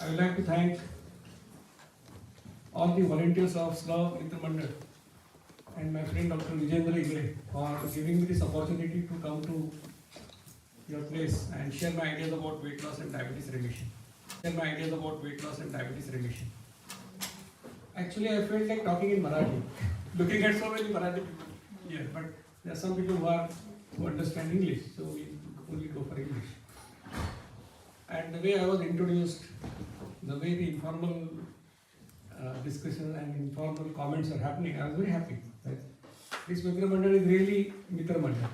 I would like to thank all the volunteers of Slav Mitra Mandal and my friend Dr. Vijendra Igre for giving me this opportunity to come to your place and share my ideas about weight loss and diabetes remission. Actually, I felt like talking in Marathi, looking at so many Marathi people here, but there are some people who understand English, so we only go for English. And the way I was introduced, the way the informal discussion and informal comments are happening, I was very happy. Right? This Mitra Mandal is really Mitra Mandal.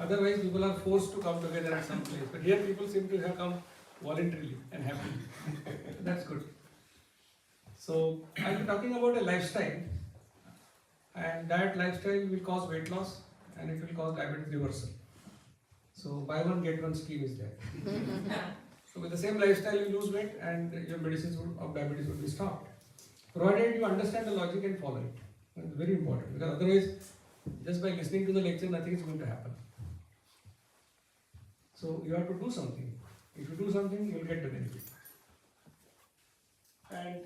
Otherwise, people are forced to come together at some place. But here, people seem to have come voluntarily and happily. That's good. So, I'll be talking about a lifestyle, and that lifestyle will cause weight loss and it will cause diabetes reversal. So, buy one get one scheme is there. So, with the same lifestyle, you lose weight and your medicines of diabetes will be stopped, provided you understand the logic and follow it. It's very important, because otherwise, just by listening to the lecture, nothing is going to happen. So you have to do something. If you do something, you will get the benefit. And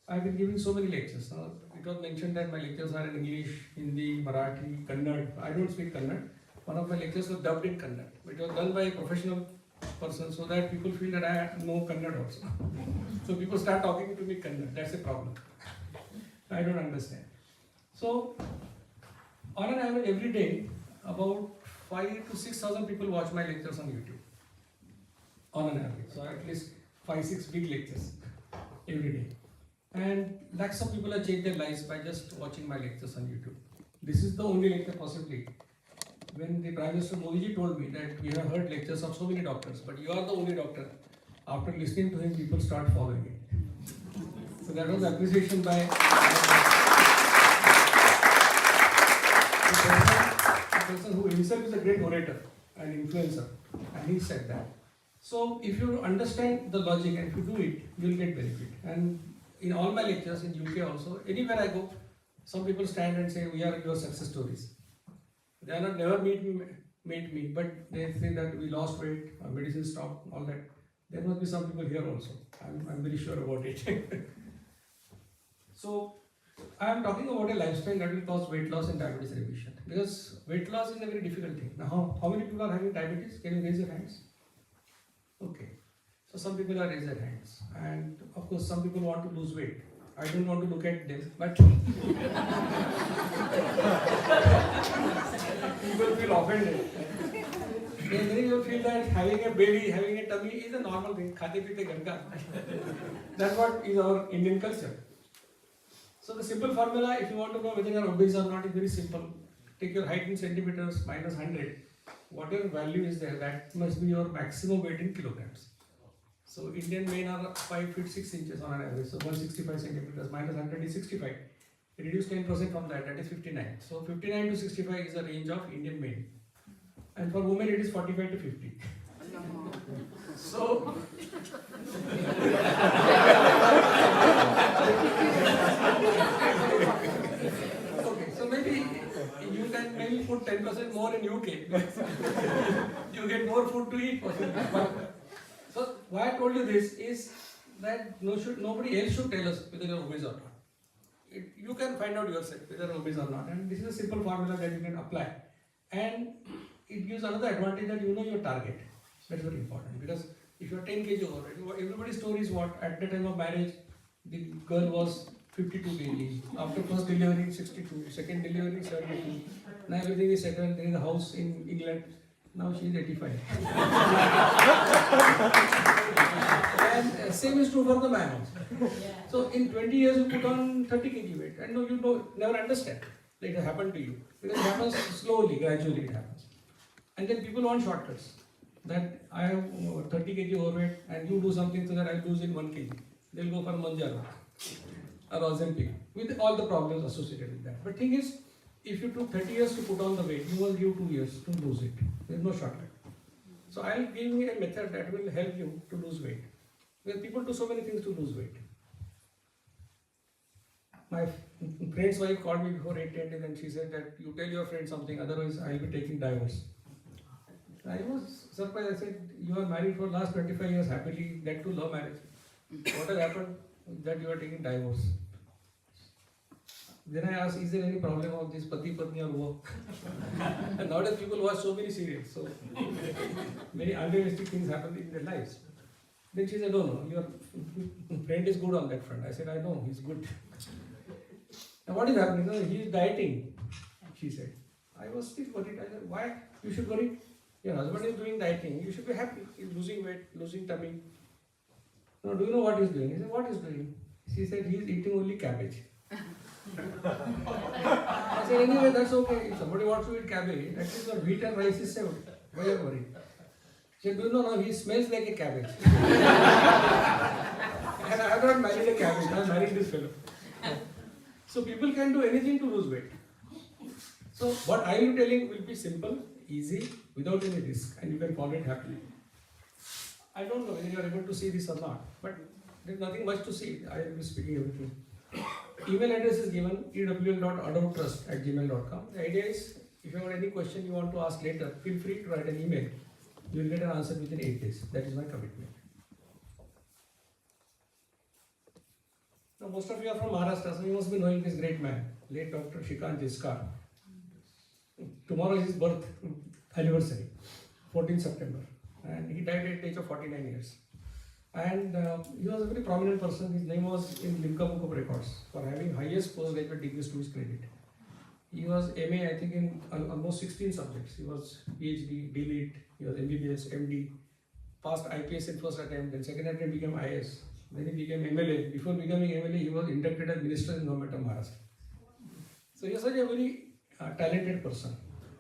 I've been giving so many lectures. Now, it was mentioned that my lectures are in English, Hindi, Marathi, Kannada. I don't speak Kannada. One of my lectures was dubbed in Kannada. It was done by a professional person so that people feel that I know Kannada also. So people start talking to me Kannada. That's a problem. I don't understand. So, on an average, every day, about 5,000 to 6,000 people watch my lectures on YouTube. On an average. So, at least 5-6 big lectures every day. And lakhs of people have changed their lives by just watching my lectures on YouTube. This is the only lecture possibly. When the Prime Minister Modi ji told me that we have heard lectures of so many doctors, but you are the only doctor. After listening to him, people start following it. So that was appreciation by the person who himself is a great orator and influencer, and he said that. So if you understand the logic and if you do it, you will get benefit. And in all my lectures in UK also, anywhere I go, some people stand and say, we are your success stories. They are not never meet me, but they say that we lost weight, our medicine stopped, all that. There must be some people here also. I'm very sure about it. So I am talking about a lifestyle that will cause weight loss and diabetes remission. Because weight loss is a very difficult thing. Now, how many people are having diabetes? Can you raise your hands? Okay. So some people are raising their hands. And of course, some people want to lose weight. I don't want to look at them, but people feel offended. Many people feel that having a belly, having a tummy is a normal thing. Khate pite ghar ka. That's what is our Indian culture. So the simple formula, if you want to know whether you are obese or not, is very simple. Take your height in centimeters minus 100. Whatever value is there, that must be your maximum weight in kilograms. So Indian men are 5 feet 6 inches on an average. So 165 centimeters minus 100 is 65. Reduce 10% from that, that is 59. So 59 to 65 is the range of Indian men. And for women it is 45 to 50. So okay, so maybe you can put 10% more in UK. You get more food to eat. So why I told you this is that nobody else should tell us whether you are obese or not. You can find out yourself whether you are obese or not, and this is a simple formula that you can apply. And it gives another advantage that you know your target. That's very important, because if you are 10 kg overweight, everybody's story is what? At the time of marriage, the girl was 52 kg. After first delivery, 62. Second delivery, 72. Now everything is settled. There is a house in England. Now she is 85. And same is true for the man also. So in 20 years you put on 30 kg weight, and you never understand that it happened to you, because it happens slowly, gradually it happens. And then people want shortcuts. That I have 30 kg overweight and you do something so that I lose in 1 kg. They'll go for Manjaro or Ozempic with all the problems associated with that. But thing is, if you took 30 years to put on the weight, you will give 2 years to lose it. There is no shortcut. So I will give you a method that will help you to lose weight. Because people do so many things to lose weight. My friend's wife called me before 8:10 and she said that you tell your friend something, otherwise I'll be taking divorce. I was surprised. I said, you are married for last 25 years happily, that too love marriage. What has happened that you are taking divorce? Then I asked, is there any problem of this Pati Patni or work? And nowadays people watch so many serials, so many unrealistic things happen in their lives. Then she said, no, your friend is good on that front. I said, I know, he's good. Now what is happening? No, he is dieting, she said. I was still worried. I said, why you should worry? Your husband is doing dieting, you should be happy. He's losing weight, losing tummy. Now, do you know what he's doing? He said, what he's doing? She said, he's eating only cabbage. I said, anyway, that's okay. If somebody wants to eat cabbage, at least your wheat and rice is saved. Why are you worried? She said, do you know, no, he smells like a cabbage. And I have not married a cabbage, I am married this fellow. So people can do anything to lose weight. So what I am telling will be simple, easy, without any risk, and you can follow it happily. I don't know whether you are able to see this or not, but there is nothing much to see. I will be speaking everything. Email address is given ewl.adulttrust@gmail.com. The idea is, if you have any question you want to ask later, feel free to write an email. You will get an answer within 8 days. That is my commitment. Now, most of you are from Maharashtra, so you must be knowing this great man, late Dr. Shrikant Jiskar. Tomorrow is his birth anniversary, 14th September, and he died at the age of 49 years. And he was a very prominent person. His name was in Limca Book of Records for having highest postgraduate degrees to his credit. He was MA, I think, in almost 16 subjects. He was PhD, DLit, he was MBBS, MD, passed IPS in first attempt, then second attempt became IS, then he became MLA. Before becoming MLA, he was inducted as Minister in Government of Maharashtra. So he was such a very talented person.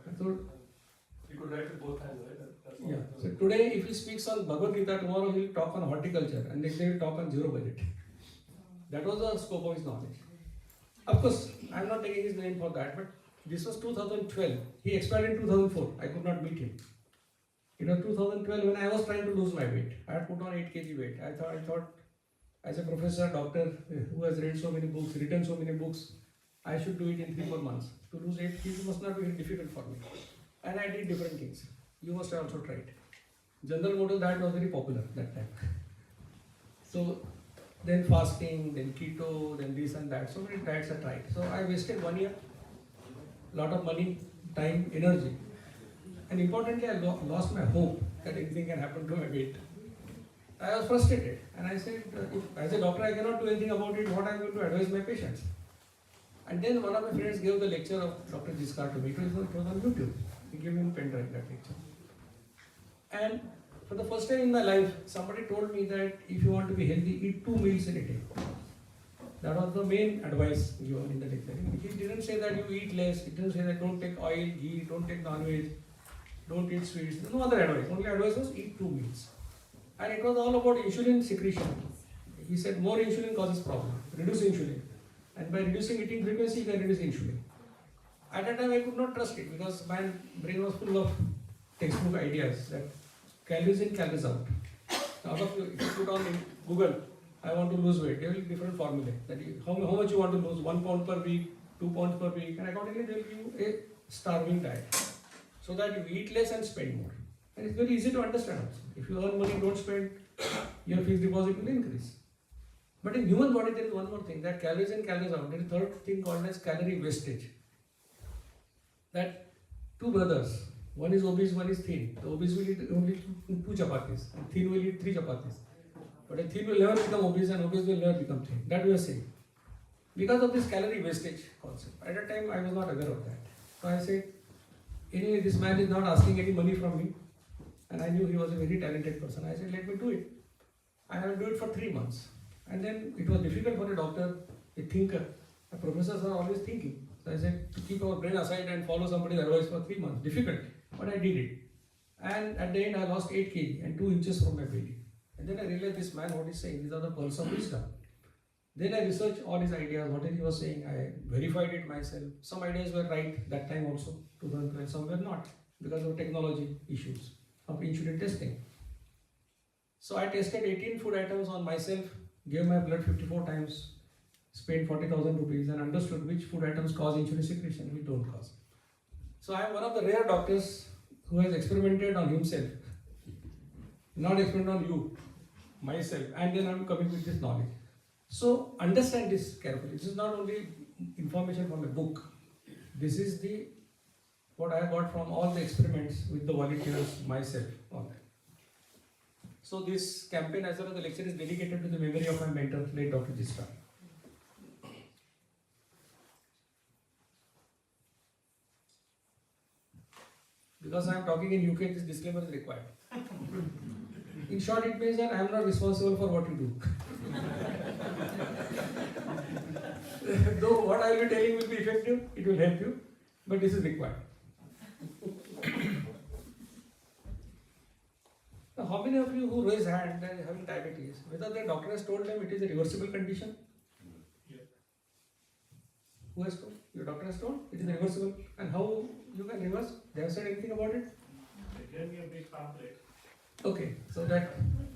I thought, You could write with both hands, right? That's yeah. So today, if he speaks on Bhagavad Gita, tomorrow he will talk on horticulture, and next day he will talk on zero budget. That was the scope of his knowledge. Of course, I am not taking his name for that, but this was 2012. He expired in 2004. I could not meet him. It was 2012 when I was trying to lose my weight. I had put on 8 kg weight. I thought, as a professor, doctor who has read so many books, written so many books, I should do it in 3-4 months. To lose 8 kg must not be very difficult for me. And I did different things. You must have also tried. General Motors diet was very popular that time. So then fasting, then keto, then this and that. So many diets are tried. So I wasted 1 year, lot of money, time, energy. And importantly, I lost my hope that anything can happen to my weight. I was frustrated. And I said, if as a doctor I cannot do anything about it, what I am going to advise my patients? And then one of my friends gave the lecture of Dr. Jiskar to me. It was on YouTube. He gave me a pen drive that lecture. And for the first time in my life, somebody told me that if you want to be healthy, eat 2 meals in a day. That was the main advice given in the lecture. He didn't say that you eat less. He didn't say that don't take oil, ghee, don't take non-veg, don't eat sweets. No other advice. Only advice was eat 2 meals. And it was all about insulin secretion. He said more insulin causes problem. Reduce insulin. And by reducing eating frequency, you can reduce insulin. At that time, I could not trust it because my brain was full of textbook ideas that calories in, calories out. Now, if you put on in Google, I want to lose weight, there will be different formulae. That how much you want to lose, 1 pound per week, 2 pounds per week, and accordingly they will give you a starving diet. So that you eat less and spend more. And it's very easy to understand also. If you earn money, don't spend, your fixed deposit will increase. But in human body, there is one more thing, that calories in, calories out. There is a third thing called as calorie wastage. That 2 brothers, one is obese, one is thin. The obese will eat only 2 chapatis, and thin will eat 3 chapatis. But a thin will never become obese, and obese will never become thin. That we are saying. Because of this calorie wastage concept. At that time, I was not aware of that. So I said, anyway, this man is not asking any money from me. And I knew he was a very talented person. I said, let me do it. I will do it for 3 months. And then it was difficult for a doctor, a thinker. The professors are always thinking. So I said, to keep our brain aside and follow somebody's advice for 3 months. Difficult, but I did it. And at the end, I lost 8 kg and 2 inches from my belly. And then I realized this man, what he's saying, these are the pearls of wisdom. Then I researched all his ideas, what he was saying. I verified it myself. Some ideas were right that time also, 2012. Some were not, because of technology issues of insulin testing. So I tested 18 food items on myself, gave my blood 54 times, spent 40,000 rupees and understood which food items cause insulin secretion, which don't cause. So I am one of the rare doctors who has experimented on himself, not experimented on you, myself, and then I am coming with this knowledge. So understand this carefully. This is not only information from a book. This is the what I got from all the experiments with the volunteers myself on that. So this campaign as well as the lecture is dedicated to the memory of my mentor, late Dr. Jisra. Because I am talking in UK, this disclaimer is required. In short, it means that I am not responsible for what you do. Though what I will be telling will be effective, it will help you, but this is required. Now, how many of you who raise hand and having diabetes, whether their doctor has told them it is a reversible condition? Yeah. Who has told? Your doctor has told it is reversible. And how you can reverse? They have said anything about it? They gave me a big pamphlet. Okay, so that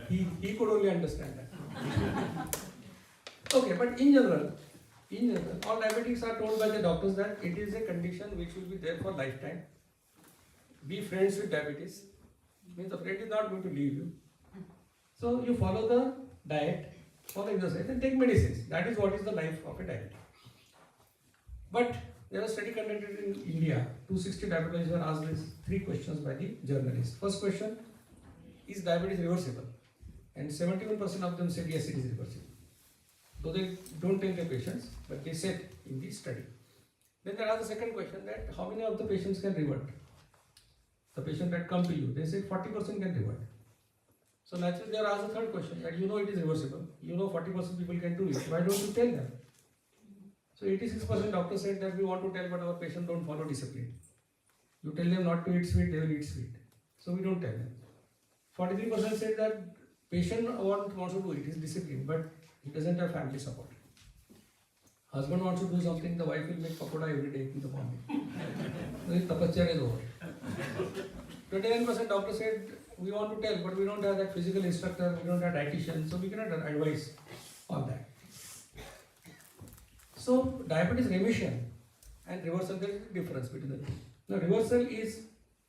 he could only understand that. Okay, but in general, all diabetics are told by the doctors that it is a condition which will be there for lifetime. Be friends with diabetes. Means the friend is not going to leave you. So you follow the diet, follow exercise and take medicines. That is what is the life of a diabetic. But there was a study conducted in India. 260 diabetics were asked these 3 questions by the journalist. First question, is diabetes reversible? And 71% of them said yes, it is reversible. Though they don't tell the patients, but they said in the study. Then there was the second question, that how many of the patients can revert? The patient that come to you, they said 40% can revert. So naturally they are asked the third question, that you know it is reversible, you know 40% people can do it, why don't you tell them? So 86% doctors said that we want to tell, but our patient don't follow discipline. You tell them not to eat sweet, they will eat sweet. So we don't tell them. 43% said that patient wants to do it, is disciplined, but he doesn't have family support. Husband wants to do something, the wife will make pakoda every day in the morning. The tapasya is over. 29% doctor said we want to tell, but we don't have that physical instructor, we don't have dietitian, so we cannot advise on that. So diabetes remission and reversal, there is a difference between the two. Now reversal is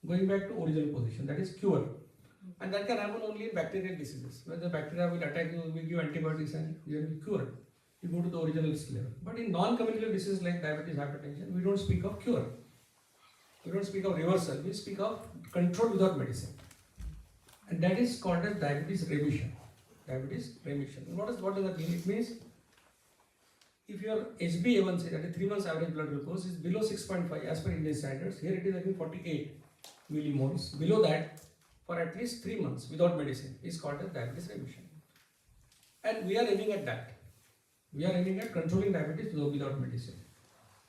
going back to original position, that is cure. And that can happen only in bacterial diseases, where the bacteria will attack you, will give antibiotics and you will be cured. You go to the original level. But in non-communicable diseases like diabetes, hypertension, we don't speak of cure. We don't speak of reversal, we speak of control without medicine. And that is called as diabetes remission. Diabetes remission. What does that mean? It means if your HbA1c, that is 3 months average blood glucose, is below 6.5 as per Indian standards, here it is I think 48 millimoles, below that for at least 3 months without medicine is called as diabetes remission. And we are aiming at that. We are aiming at controlling diabetes without medicine.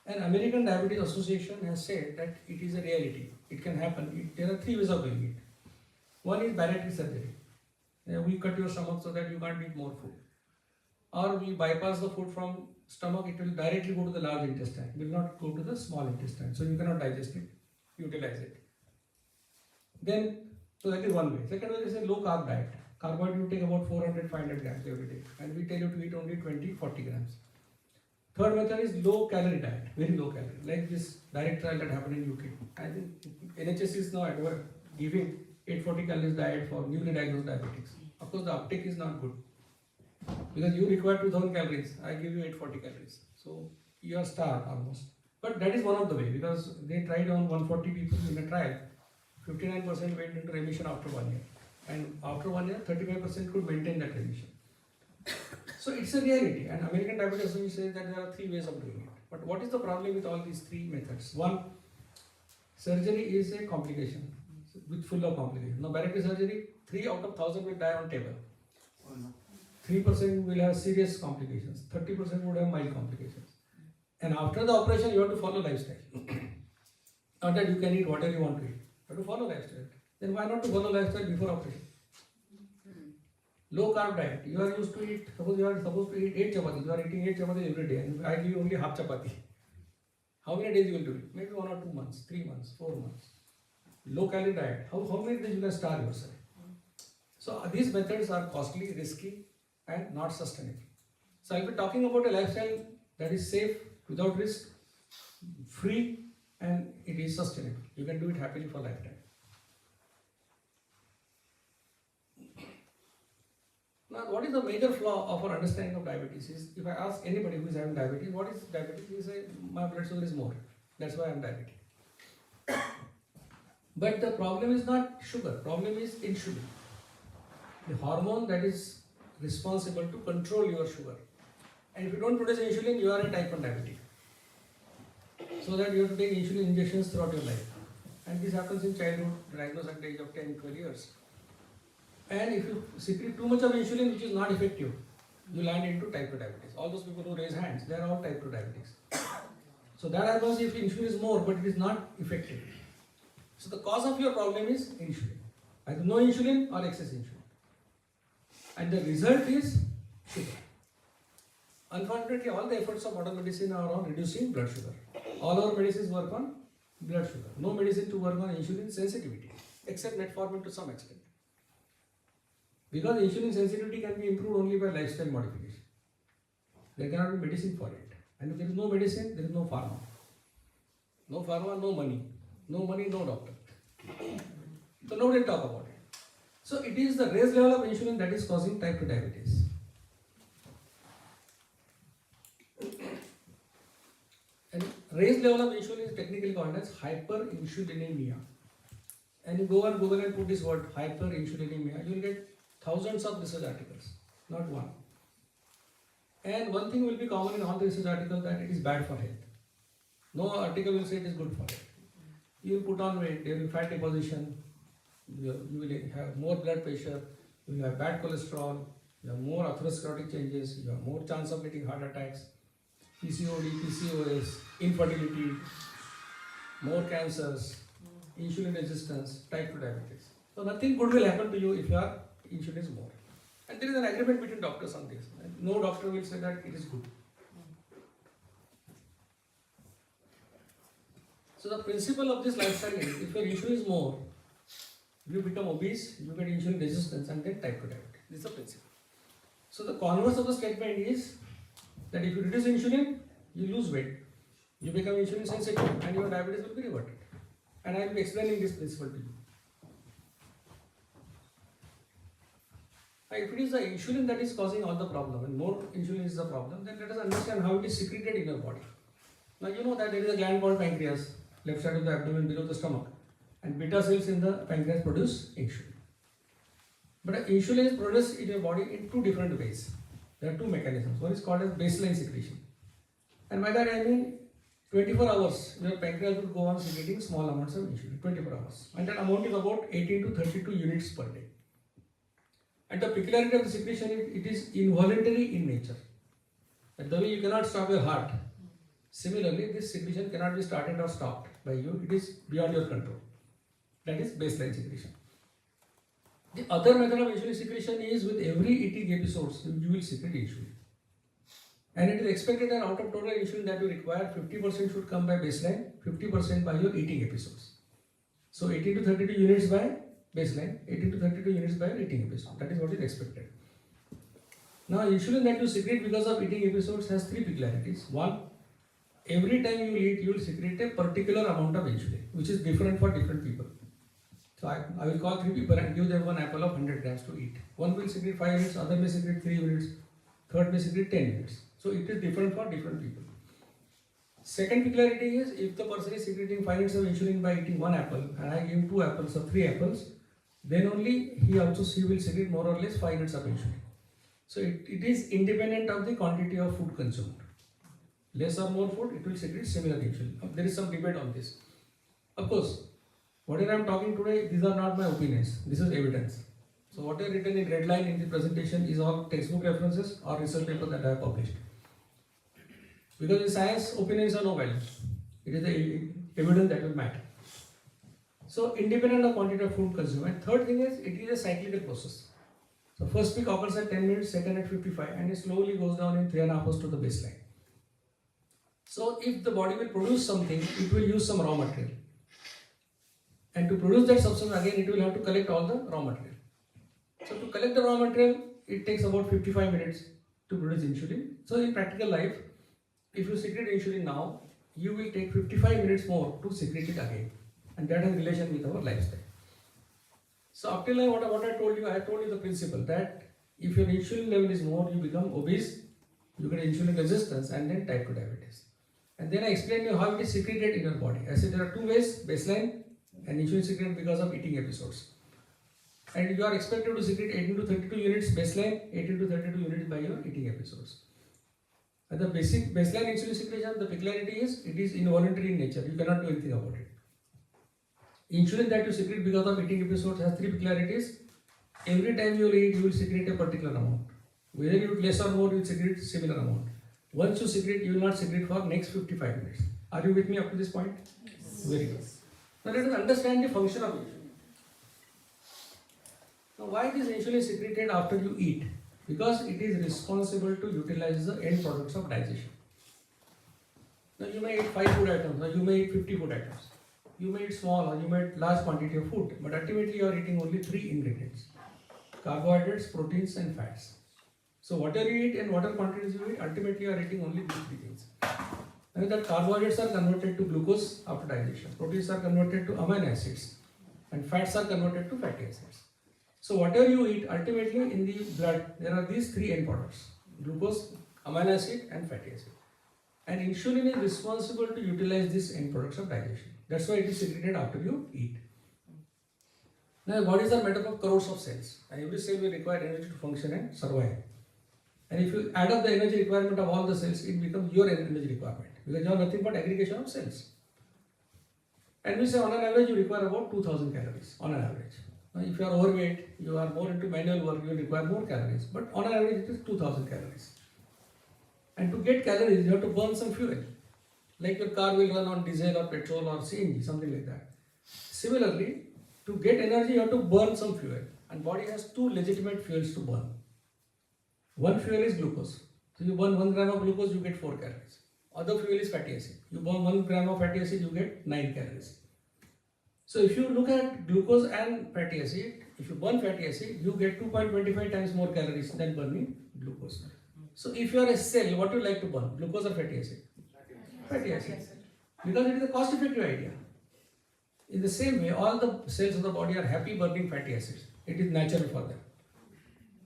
And American Diabetes Association has said that it is a reality. It can happen. There are 3 ways of doing it. One is bariatric surgery. We cut your stomach so that you can't eat more food. Or we bypass the food from stomach, it will directly go to the large intestine. It will not go to the small intestine. So you cannot digest it, utilize it. Then, so that is one way. Second way is a low carb diet. Carbohydrate you take about 400-500 grams every day. And we tell you to eat only 20-40 grams. Third method is low calorie diet, very low calorie, like this direct trial that happened in UK. I think NHS is now giving 840 calories diet for newly diagnosed diabetics. Of course, the uptake is not good because you require 2000 calories. I give you 840 calories, so you are starved almost. But that is one of the way, because they tried on 140 people in a trial. 59% went into remission after 1 year, and after 1 year, 35% could maintain that remission. So it's a reality, and American Diabetes Association says that there are 3 ways of doing it. But what is the problem with all these 3 methods? One, surgery is a complication, with full of complications. Now, bariatric surgery, 3 out of 1000 will die on table. 3% will have serious complications. 30% would have mild complications. And after the operation, you have to follow lifestyle. Not that you can eat whatever you want to eat. You have to follow lifestyle. Then why not to follow lifestyle before operation? Low carb diet. You are used to eat, suppose you are supposed to eat 8 chapatis. You are eating 8 chapatis every day, and I give you only half chapati. How many days you will do it? Maybe 1 or 2 months, 3 months, 4 months. Low calorie diet. How many days you can starve yourself? So these methods are costly, risky, and not sustainable. So I'll be talking about a lifestyle that is safe, without risk, free, and it is sustainable. You can do it happily for lifetime. Now, what is the major flaw of our understanding of diabetes is, if I ask anybody who is having diabetes, what is diabetes? They say, my blood sugar is more. That's why I'm diabetic. But the problem is not sugar, problem is insulin. The hormone that is responsible to control your sugar. And if you don't produce insulin, you are a type 1 diabetic. So that you have to take insulin injections throughout your life. And this happens in childhood, diagnosed at the age of 10, 12 years. And if you secrete too much of insulin, which is not effective, you land into type 2 diabetes. All those people who raise hands, they are all type 2 diabetics. So that happens if insulin is more, but it is not effective. So the cause of your problem is insulin. Either no insulin or excess insulin. And the result is sugar. Unfortunately, all the efforts of modern medicine are on reducing blood sugar. All our medicines work on blood sugar. No medicine to work on insulin sensitivity, except metformin to some extent. Because insulin sensitivity can be improved only by lifestyle modification. There cannot be medicine for it. And if there is no medicine, there is no pharma. No pharma, no money. No money, no doctor. So nobody talk about it. So it is the raised level of insulin that is causing type 2 diabetes. And raised level of insulin is technically called as hyperinsulinemia. And you go on Google and put this word hyperinsulinemia, you will get thousands of research articles, not one. And one thing will be common in all the research articles, that it is bad for health. No article will say it is good for health. You will put on weight, there will be fat deposition, you will have more blood pressure, you will have bad cholesterol, you have more atherosclerotic changes, you have more chance of getting heart attacks, PCOD, PCOS, infertility, more cancers, insulin resistance, type 2 diabetes. So nothing good will happen to you if your insulin is more. And there is an agreement between doctors on this. No doctor will say that it is good. So the principle of this lifestyle is, if your insulin is more, you become obese, you get insulin resistance, and then type 2 diabetes. This is the principle. So the converse of the statement is that if you reduce insulin, you lose weight. You become insulin sensitive and your diabetes will be reverted. And I will be explaining this principle to you. If it is the insulin that is causing all the problem, and more insulin is the problem, then let us understand how it is secreted in your body. Now you know that there is a gland called pancreas, left side of the abdomen below the stomach, and beta cells in the pancreas produce insulin. But insulin is produced in your body in two different ways. There are two mechanisms. One is called as baseline secretion. And by that I mean 24 hours, your pancreas will go on secreting small amounts of insulin, 24 hours. And that amount is about 18 to 32 units per day. And the peculiarity of the secretion is it is involuntary in nature. And the way you cannot stop your heart, similarly this secretion cannot be started or stopped by you. It is beyond your control. That is baseline secretion. The other method of insulin secretion is with every eating episodes, you will secrete insulin. And it is expected that out of total insulin that you require, 50% should come by baseline, 50% by your eating episodes. So 18 to 32 units by baseline, 18 to 32 units by eating episode. That is what is expected. Now insulin that you secrete because of eating episodes has three peculiarities. One, every time you eat, you will secrete a particular amount of insulin, which is different for different people. So I will call three people and give them one apple of 100 grams to eat. One will secrete 5 units, other may secrete 3 units, third may secrete 10 units. So it is different for different people. Second peculiarity is, if the person is secreting 5 units of insulin by eating one apple and I give 2 apples or 3 apples, then only he will secrete more or less 5 units of insulin. So it is independent of the quantity of food consumed. Less or more food, it will secrete similar insulin. There is some debate on this. Of course, whatever I am talking today, these are not my opinions. This is evidence. So what I written in red line in the presentation is all textbook references or research papers that I have published. Because in science, opinions are no value. It is the evidence that will matter. So independent of quantity of food consumed. And third thing is, it is a cyclical process. So first peak occurs at 10 minutes, second at 55, and it slowly goes down in 3.5 hours to the baseline. So if the body will produce something, it will use some raw material. And to produce that substance again, it will have to collect all the raw material. So to collect the raw material, it takes about 55 minutes. to produce insulin. So in practical life, if you secrete insulin now, you will take 55 minutes more to secrete it again. And that has relation with our lifestyle. So up till now, what I told you, I told you the principle that if your insulin level is more, you become obese, you get insulin resistance and then type 2 diabetes. And then I explained you how it is secreted in your body. I said there are two ways, baseline and insulin secreted because of eating episodes. And you are expected to secrete 18 to 32 units baseline, 18 to 32 units by your eating episodes. And the basic baseline insulin secretion, the peculiarity is it is involuntary in nature. You cannot do anything about it. Insulin that you secrete because of eating episodes has three peculiarities. Every time you eat, you will secrete a particular amount. Whether you eat less or more, you will secrete similar amount. Once you secrete, you will not secrete for next 55 minutes. Are you with me up to this point? Yes. Very good. Now let us understand the function of insulin. Now why is insulin secreted after you eat? Because it is responsible to utilize the end products of digestion. Now you may eat 5 food items, or you may eat 50 food items. You may eat small or you may eat large quantity of food, but ultimately you are eating only 3 ingredients: carbohydrates, proteins and fats. So whatever you eat and whatever quantities you eat, ultimately you are eating only these 3 things. And that carbohydrates are converted to glucose after digestion, proteins are converted to amino acids, and fats are converted to fatty acids. So whatever you eat, ultimately in the blood, there are these 3 end products: glucose, amino acid and fatty acid. And insulin is responsible to utilize these end products of digestion. That's why it is secreted after you eat. Now, bodies are made up of crores of cells, and every cell will require energy to function and survive. And if you add up the energy requirement of all the cells, it becomes your energy requirement, because you are nothing but aggregation of cells. And we say on an average you require about 2000 calories on an average. Now, if you are overweight, you are more into manual work, you will require more calories. But on an average it is 2000 calories. And to get calories, you have to burn some fuel. Like your car will run on diesel or petrol or CNG, something like that. Similarly, to get energy, you have to burn some fuel. And body has 2 legitimate fuels to burn. One fuel is glucose. So you burn 1 gram of glucose, you get 4 calories. Other fuel is fatty acid. You burn 1 gram of fatty acid, you get 9 calories. So if you look at glucose and fatty acid, if you burn fatty acid, you get 2.25 times more calories than burning glucose. So if you are a cell, what do you like to burn? Glucose or fatty acid? Fatty acid. Because it is a cost-effective idea. In the same way, all the cells of the body are happy burning fatty acids. It is natural for them.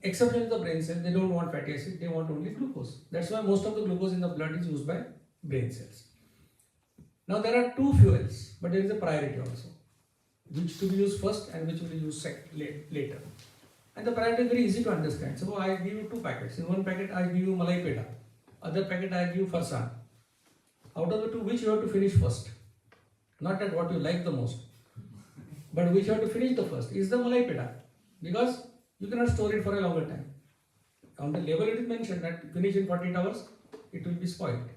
Except in the brain cells, they don't want fatty acid, they want only glucose. That's why most of the glucose in the blood is used by brain cells. Now there are 2 fuels, but there is a priority also. Which to be used first and which will be used later. And the priority is very easy to understand. So I give you 2 packets. In one packet I give you malai peda. Other packet I give you farsan. Out of the 2, which you have to finish first? Not at what you like the most, but which you have to finish the first is the malai peda, because you cannot store it for a longer time. On the label it is mentioned that finish in 48 hours, it will be spoiled.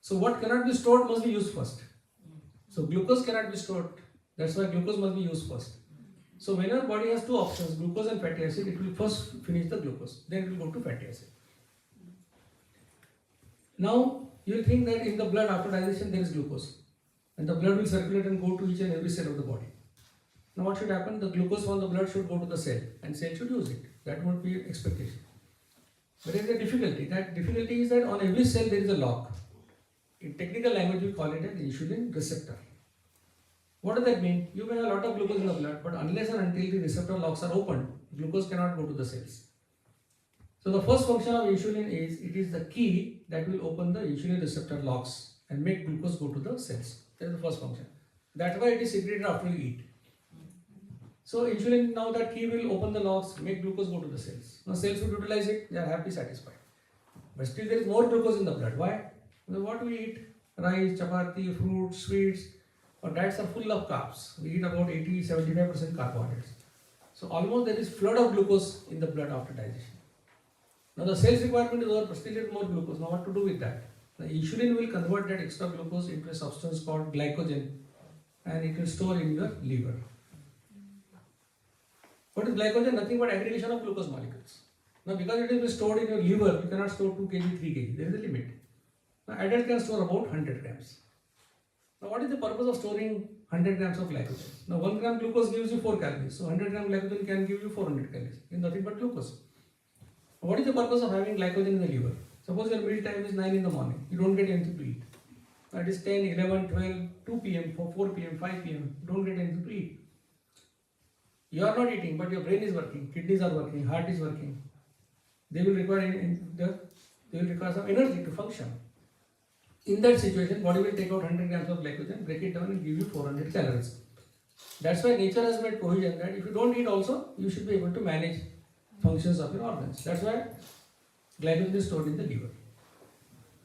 So what cannot be stored must be used first. So glucose cannot be stored. That's why glucose must be used first. So whenever body has 2 options, glucose and fatty acid, it will first finish the glucose, then it will go to fatty acid. Now you will think that in the blood after digestion there is glucose, and the blood will circulate and go to each and every cell of the body. Now what should happen? The glucose from the blood should go to the cell, and cell should use it. That would be expectation. But there is a difficulty. That difficulty is that on every cell there is a lock. In technical language we call it an insulin receptor. What does that mean? You may have a lot of glucose in the blood, but unless and until the receptor locks are opened, glucose cannot go to the cells. So the first function of insulin is, it is the key that will open the insulin receptor locks and make glucose go to the cells. That is the first function. That's why it is secreted after you eat. So insulin, now that key will open the locks, make glucose go to the cells. Now cells will utilize it, they are happy, satisfied. But still there is more glucose in the blood. Why? Because what we eat, rice, chapati, fruits, sweets, our diets are full of carbs. We eat about 80-75% carbohydrates. So almost there is flood of glucose in the blood after digestion. Now the cells requirement is over, but still there is more glucose. Now what to do with that? The insulin will convert that extra glucose into a substance called glycogen, and it will store in your liver. What is glycogen? Nothing but aggregation of glucose molecules. Now because it is stored in your liver, you cannot store 2 kg, 3 kg. There is a limit. Now adult can store about 100 grams. Now what is the purpose of storing 100 grams of glycogen? Now 1 gram glucose gives you 4 calories. So 100 gram glycogen can give you 400 calories. It's nothing but glucose. What is the purpose of having glycogen in the liver? Suppose your meal time is 9 in the morning, you don't get anything to eat. That is 10, 11, 12, 2 p.m., 4 p.m., 5 p.m. You don't get anything to eat. You are not eating, but your brain is working, kidneys are working, heart is working. They will require some energy to function. In that situation, body will take out 100 grams of glycogen, break it down and give you 400 calories. That's why nature has made provision that if you don't eat also, you should be able to manage functions of your organs. That's why glycogen is stored in the liver.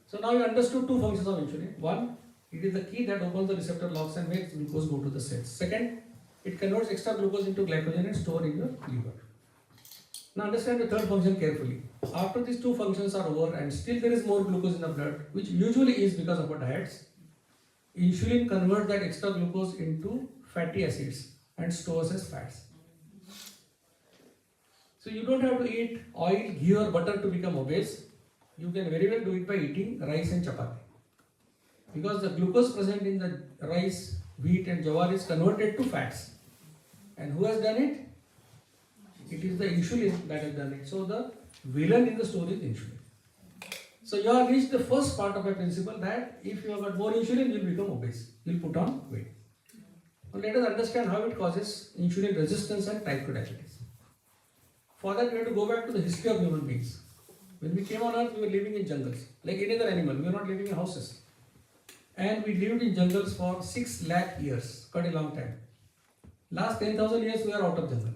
So now you understood two functions of insulin. One, it is the key that opens the receptor locks and makes glucose go to the cells. Second, it converts extra glucose into glycogen and store in your liver. Now understand the third function carefully. After these two functions are over and still there is more glucose in the blood, which usually is because of our diets, insulin converts that extra glucose into fatty acids and stores as fats. So you don't have to eat oil, ghee or butter to become obese. You can very well do it by eating rice and chapati. Because the glucose present in the rice, wheat and jawar is converted to fats. And who has done it? It is the insulin that has done it. So the villain in the story is insulin. So you have reached the first part of a principle that if you have got more insulin, you will become obese. You will put on weight. Now let us understand how it causes insulin resistance and type 2 diabetes. For that we have to go back to the history of human beings. When we came on earth, we were living in jungles. Like any other animal, we were not living in houses. And we lived in jungles for 6 lakh years, quite a long time. Last 10,000 years we are out of jungle.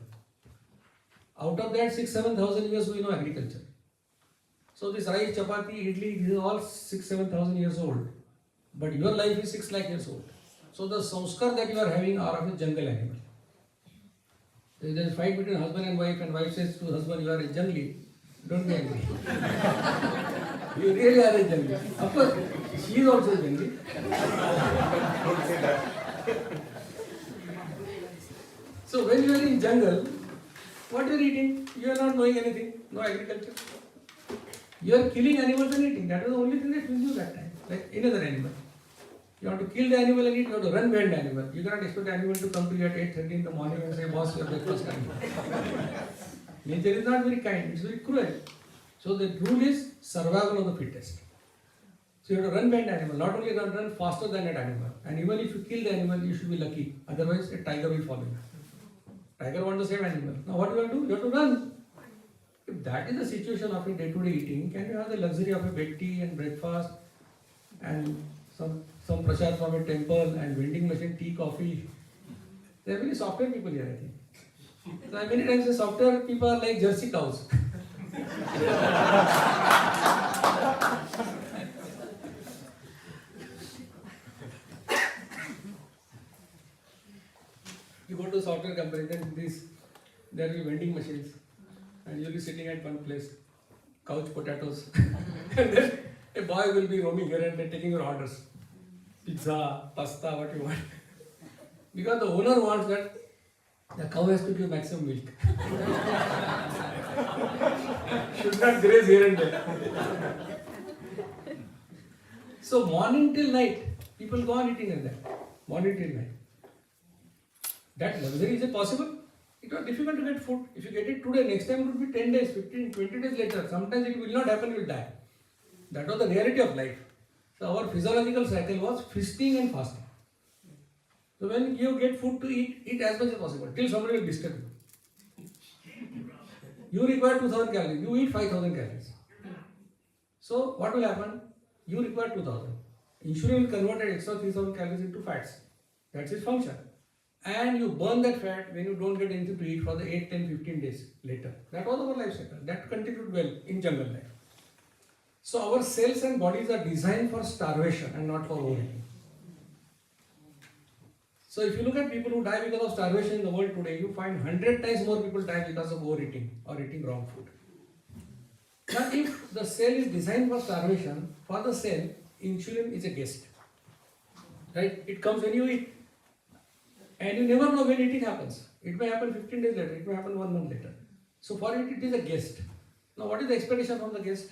Out of that 6,000-7,000 years we know agriculture. So this rice, chapati, idli, these are all 6,000-7,000 years old. But your life is 6 lakh years old. So the sanskar that you are having are of a jungle animal. If there is a fight between husband and wife says to husband, you are a jungli, don't be angry. You really are a jungli. Of course, she is also a jungli. Don't say that. So when you are in jungle, what you are eating? You are not knowing anything, no agriculture. You are killing animals and eating. That was the only thing that fills you that time, like any other animal. You have to kill the animal and eat, you have to run behind the animal. You cannot expect the animal to come to you at 8:30 in the morning and say, boss, your breakfast time. Nature is not very kind, it's very cruel. So the rule is survival of the fittest. So you have to run behind the animal, not only run faster than that animal. And even if you kill the animal, you should be lucky. Otherwise, a tiger will follow you. Tiger wants the same animal. Now what you have to do? You have to run. If that is the situation of your day-to-day eating, can you have the luxury of a bed tea and breakfast and some prasad from a temple and vending machine, tea, coffee? There are very software people here, I think. So many times the software people are like Jersey cows. You go to a software company, then there will be vending machines, and you will be sitting at one place, couch potatoes, and then a boy will be roaming here and there taking your orders, pizza, pasta, what you want, because the owner wants that the cow has to give maximum milk, should not graze here and there. So morning till night, people go on eating like that, morning till night. That luxury, is it possible? It was difficult to get food. If you get it today, next time it would be 10 days, 15, 20 days later. Sometimes it will not happen, you will die. That was the reality of life. So our physiological cycle was feasting and fasting. So when you get food to eat as much as possible, till somebody will disturb you. You require 2,000 calories, you eat 5,000 calories. So what will happen? You require 2,000. Insulin will convert that extra 3,000 calories into fats. That's its function. And you burn that fat when you don't get anything to eat for the 8, 10, 15 days later. That was our life cycle. That continued well in jungle life. So our cells and bodies are designed for starvation and not for overeating. So if you look at people who die because of starvation in the world today, you find 100 times more people die because of overeating or eating wrong food. But if the cell is designed for starvation, for the cell, insulin is a guest. Right? It comes when you eat. And you never know when eating happens. It may happen 15 days later, it may happen 1 month later. So for it is a guest. Now what is the expectation from the guest?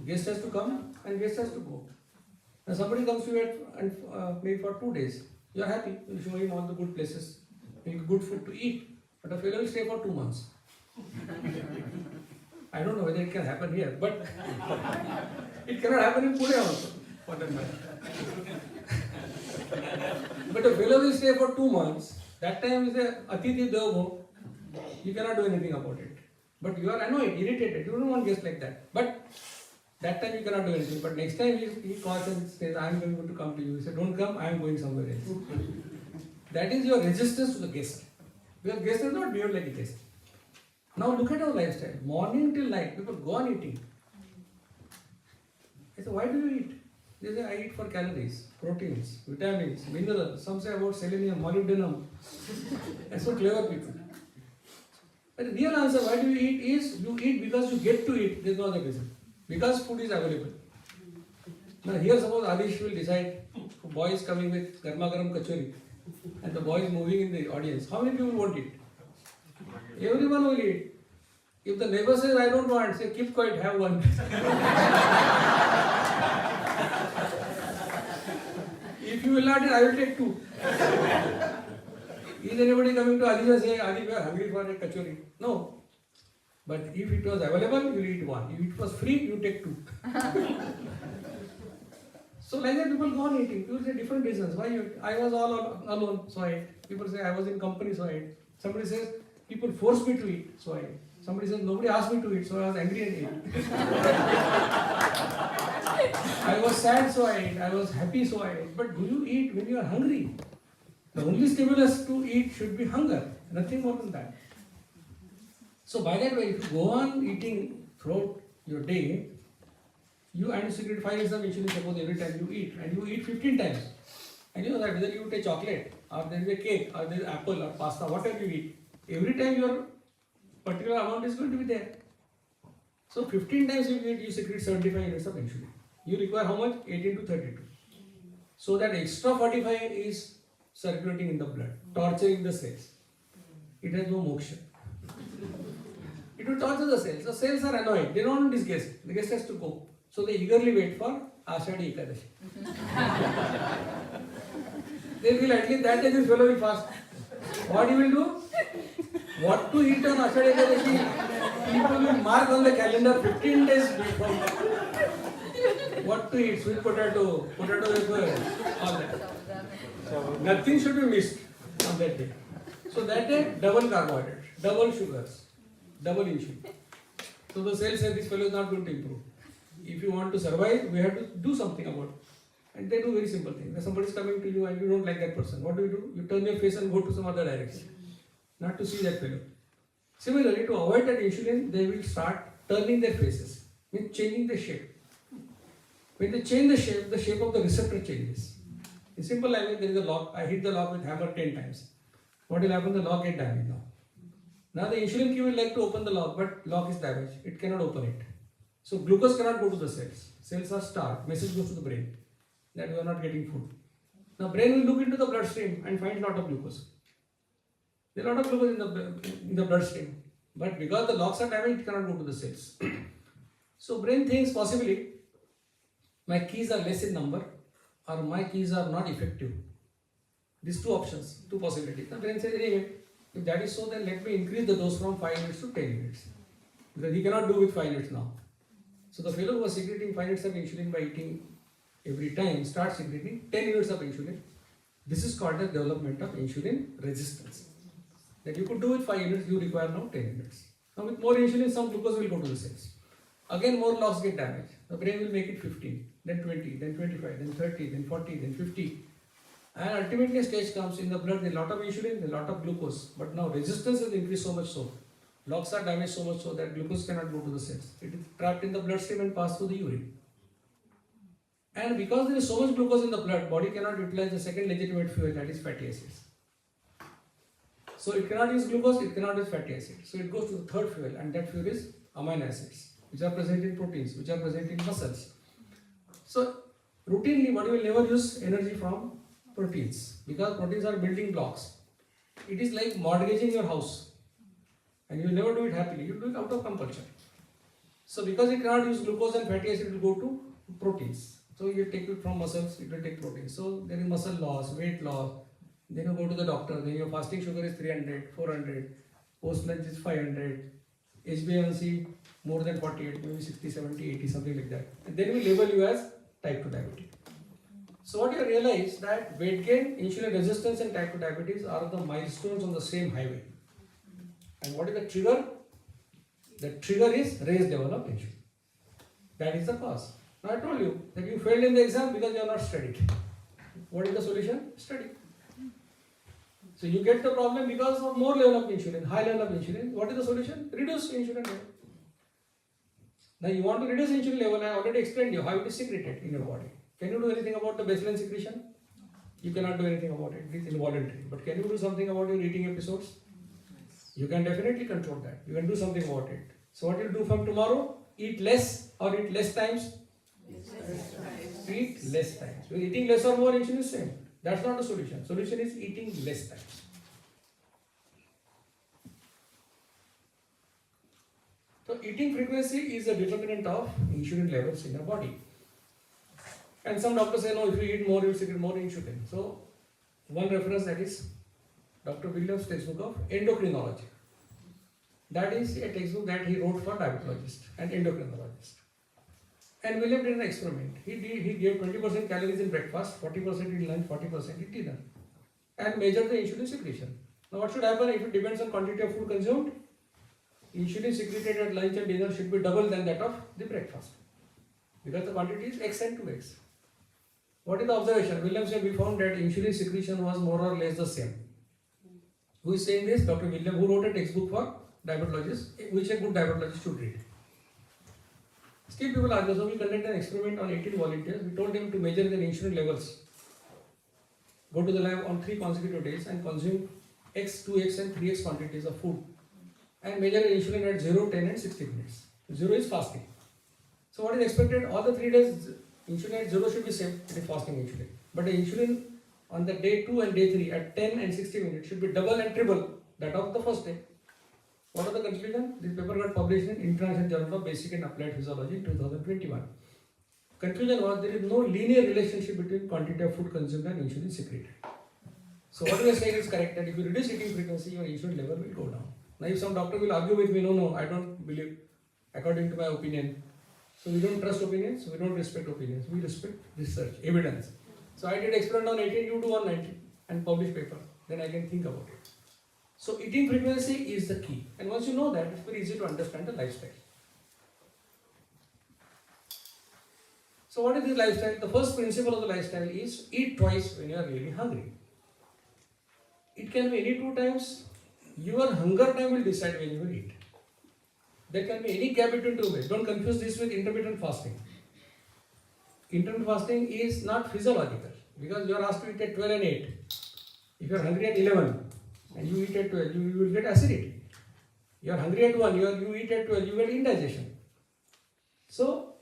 Guest has to come and guest has to go. Now somebody comes to you maybe for 2 days. You are happy, you show him all the good places, good food to eat. But a fellow will stay for 2 months. I don't know whether it can happen here, but it cannot happen in Pune also, for that matter. But a fellow will stay for 2 months. That time is a Atithi Devo. You cannot do anything about it. But you are annoyed, irritated. You don't want guests like that. But that time you cannot do anything. But next time he calls and says, I am going to come to you. He said, don't come, I am going somewhere else. That is your resistance to the guest. Because guest is not behaved like a guest. Now look at our lifestyle. Morning till night, people go on eating. I said, why do you eat? They say, I eat for calories, proteins, vitamins, minerals. Some say about selenium, molybdenum. That's so clever people. But the real answer, why do you eat, is you eat because you get to eat. There is no other reason. Because food is available. Now here suppose Adish will decide, boy is coming with garma garam kachori and the boy is moving in the audience. How many people won't eat? Everyone will eat. If the neighbor says, I don't want, say, keep quiet, have one. If you will not eat, I will take 2. Is anybody coming to Adi and say, Adi, we are hungry for a kachori? No. But if it was available, you will eat 1. If it was free, you take 2. So like that people go on eating. People say different reasons. Why you? I was all alone, so I ate. People say I was in company, so I ate. Somebody says people forced me to eat, so I ate. Somebody says nobody asked me to eat, so I was angry and ate. I was sad, so I ate. I was happy, so I ate. But do you eat when you are hungry? The only stimulus to eat should be hunger. Nothing more than that. So by that way, if you go on eating throughout your day, you and secret 5 years of insulin suppose every time you eat, and you eat 15 times. And you know that whether you eat a chocolate, or there is a cake, or there is apple, or pasta, whatever you eat, every time your particular amount is going to be there. So 15 times you eat, you secrete 75 units of insulin. You require how much? 18 to 32. So that extra 45 is circulating in the blood, torturing the cells. It has no moksha. It will torture the cells. The cells are annoyed. They don't want this guest. The guest has to go. So they eagerly wait for Ashadi Ekadashi. They will at least that day this fellow will fast. What he will do? What to eat on Ashadi Ekadashi? People will mark on the calendar 15 days before. What to eat? Sweet potato, potato wafer, all that. Nothing should be missed on that day. So that day, double carbohydrate, double sugars, double insulin. So the cell says this fellow is not going to improve. If you want to survive, we have to do something about it. And they do very simple things. If somebody is coming to you and you don't like that person, what do? You turn your face and go to some other direction, not to see that fellow. Similarly, to avoid that insulin, they will start turning their faces, means changing the shape. When they change the shape of the receptor changes. In simple language, there is a lock. I hit the lock with hammer 10 times. What will happen? The lock gets damaged now. Now the insulin key will like to open the lock, but lock is damaged. It cannot open it. So glucose cannot go to the cells. Cells are starved. Message goes to the brain that we are not getting food. Now brain will look into the bloodstream and find a lot of glucose. There are a lot of glucose in the bloodstream. But because the locks are damaged, it cannot go to the cells. So brain thinks possibly my keys are less in number or my keys are not effective. These 2 options, 2 possibilities. The brain says, anyway, if that is so, then let me increase the dose from 5 units to 10 units. Because he cannot do with 5 units now. So the fellow who was secreting 5 units of insulin by eating every time starts secreting 10 units of insulin. This is called the development of insulin resistance. That you could do with 5 units, you require now 10 units. Now with more insulin, some glucose will go to the cells. Again, more locks get damaged. The brain will make it 15, then 20, then 25, then 30, then 40, then 50. And ultimately a stage comes in the blood, there is a lot of insulin, there is a lot of glucose. But now resistance has increased so much so. Locks are damaged so much so that glucose cannot go to the cells. It is trapped in the bloodstream and passed through the urine. And because there is so much glucose in the blood, body cannot utilize the second legitimate fuel, that is fatty acids. So it cannot use glucose, it cannot use fatty acids. So it goes to the third fuel, and that fuel is amino acids, which are present in proteins, which are present in muscles. So routinely body will never use energy from proteins because proteins are building blocks. It is like mortgaging your house and you will never do it happily, you do it out of compulsion. So because it cannot use glucose and fatty acid, it will go to proteins. So you take it from muscles, it will take proteins. So there is muscle loss, weight loss, then you go to the doctor, then your fasting sugar is 300, 400, post lunch is 500, HbA1c more than 48, maybe 60, 70, 80, something like that. And then we label you as type 2 diabetic. So what you realize that weight gain, insulin resistance and type 2 diabetes are the milestones on the same highway. And what is the trigger? The trigger is raised level of insulin. That is the cause. Now I told you that you failed in the exam because you are not studied. What is the solution? Study. So you get the problem because of more level of insulin, high level of insulin. What is the solution? Reduce insulin level. Now you want to reduce insulin level, I already explained you how it is secreted in your body. Can you do anything about the baseline secretion? You cannot do anything about it, it is involuntary. But can you do something about your eating episodes? You can definitely control that. You can do something about it. So what you do from tomorrow? Eat less or eat less times? Eat less times. So eating less or more insulin is same. That's not the solution. Solution is eating less times. So eating frequency is a determinant of insulin levels in your body. And some doctors say, no, if you eat more, you will secrete more insulin. So one reference, that is Dr. Williams' textbook of endocrinology. That is a textbook that he wrote for diabetologists and endocrinologists. And William did an experiment. He gave 20% calories in breakfast, 40% in lunch, 40% in dinner, and measured the insulin secretion. Now what should happen if it depends on quantity of food consumed? Insulin secreted at lunch and dinner should be double than that of the breakfast, because the quantity is X and 2X. What is the observation? William said we found that insulin secretion was more or less the same. Who is saying this? Dr. William, who wrote a textbook for diabetologists, which a good diabetologist should read. Still people argue, so we conducted an experiment on 18 volunteers. We told them to measure their insulin levels. Go to the lab on 3 consecutive days and consume X, 2X and 3X quantities of food. And measure insulin at 0, 10 and 60 minutes. 0 is fasting. So what is expected? All the 3 days insulin at 0 should be same, it is fasting insulin. But the insulin on the day 2 and day 3 at 10 and 60 minutes should be double and triple that of the first day. What was the conclusion? This paper got published in International Journal of Basic and Applied Physiology in 2021. Conclusion was there is no linear relationship between quantity of food consumed and insulin secreted. So what we are saying is correct, that if you reduce eating frequency, your insulin level will go down. Now if some doctor will argue with me, no, I don't believe, according to my opinion. So we don't trust opinions, we don't respect opinions, we respect research, evidence. So I did experiment on 18, you do 190 and publish paper, then I can think about it. So eating frequency is the key, and once you know that, it's very easy to understand the lifestyle. So what is this lifestyle? The first principle of the lifestyle is eat twice when you are really hungry. It can be any 2 times. Your hunger time will decide when you will eat. There can be any gap between 2 meals. Don't confuse this with intermittent fasting. Intermittent fasting is not physiological, because you are asked to eat at 12 and 8. If you are hungry at 11 and you eat at 12, you will get acidity. You are hungry at 1, you eat at 12, you get indigestion. So,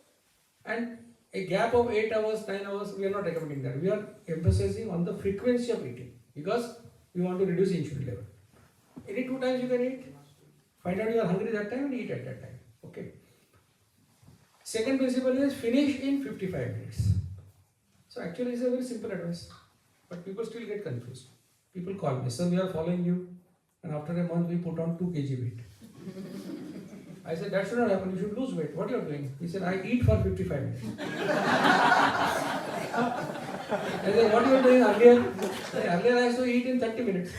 and a gap of 8 hours, 9 hours, we are not recommending that. We are emphasizing on the frequency of eating, because we want to reduce insulin level. Any 2 times you can eat. Find out you are hungry that time and eat at that time. Okay. Second principle is finish in 55 minutes. So actually it's a very simple advice, but people still get confused. People call me, sir, we are following you, and after a month we put on 2 kg weight. I said, that should not happen, you should lose weight. What you are doing? He said, I eat for 55 minutes. I said, what you are doing earlier? Earlier I used to eat in 30 minutes.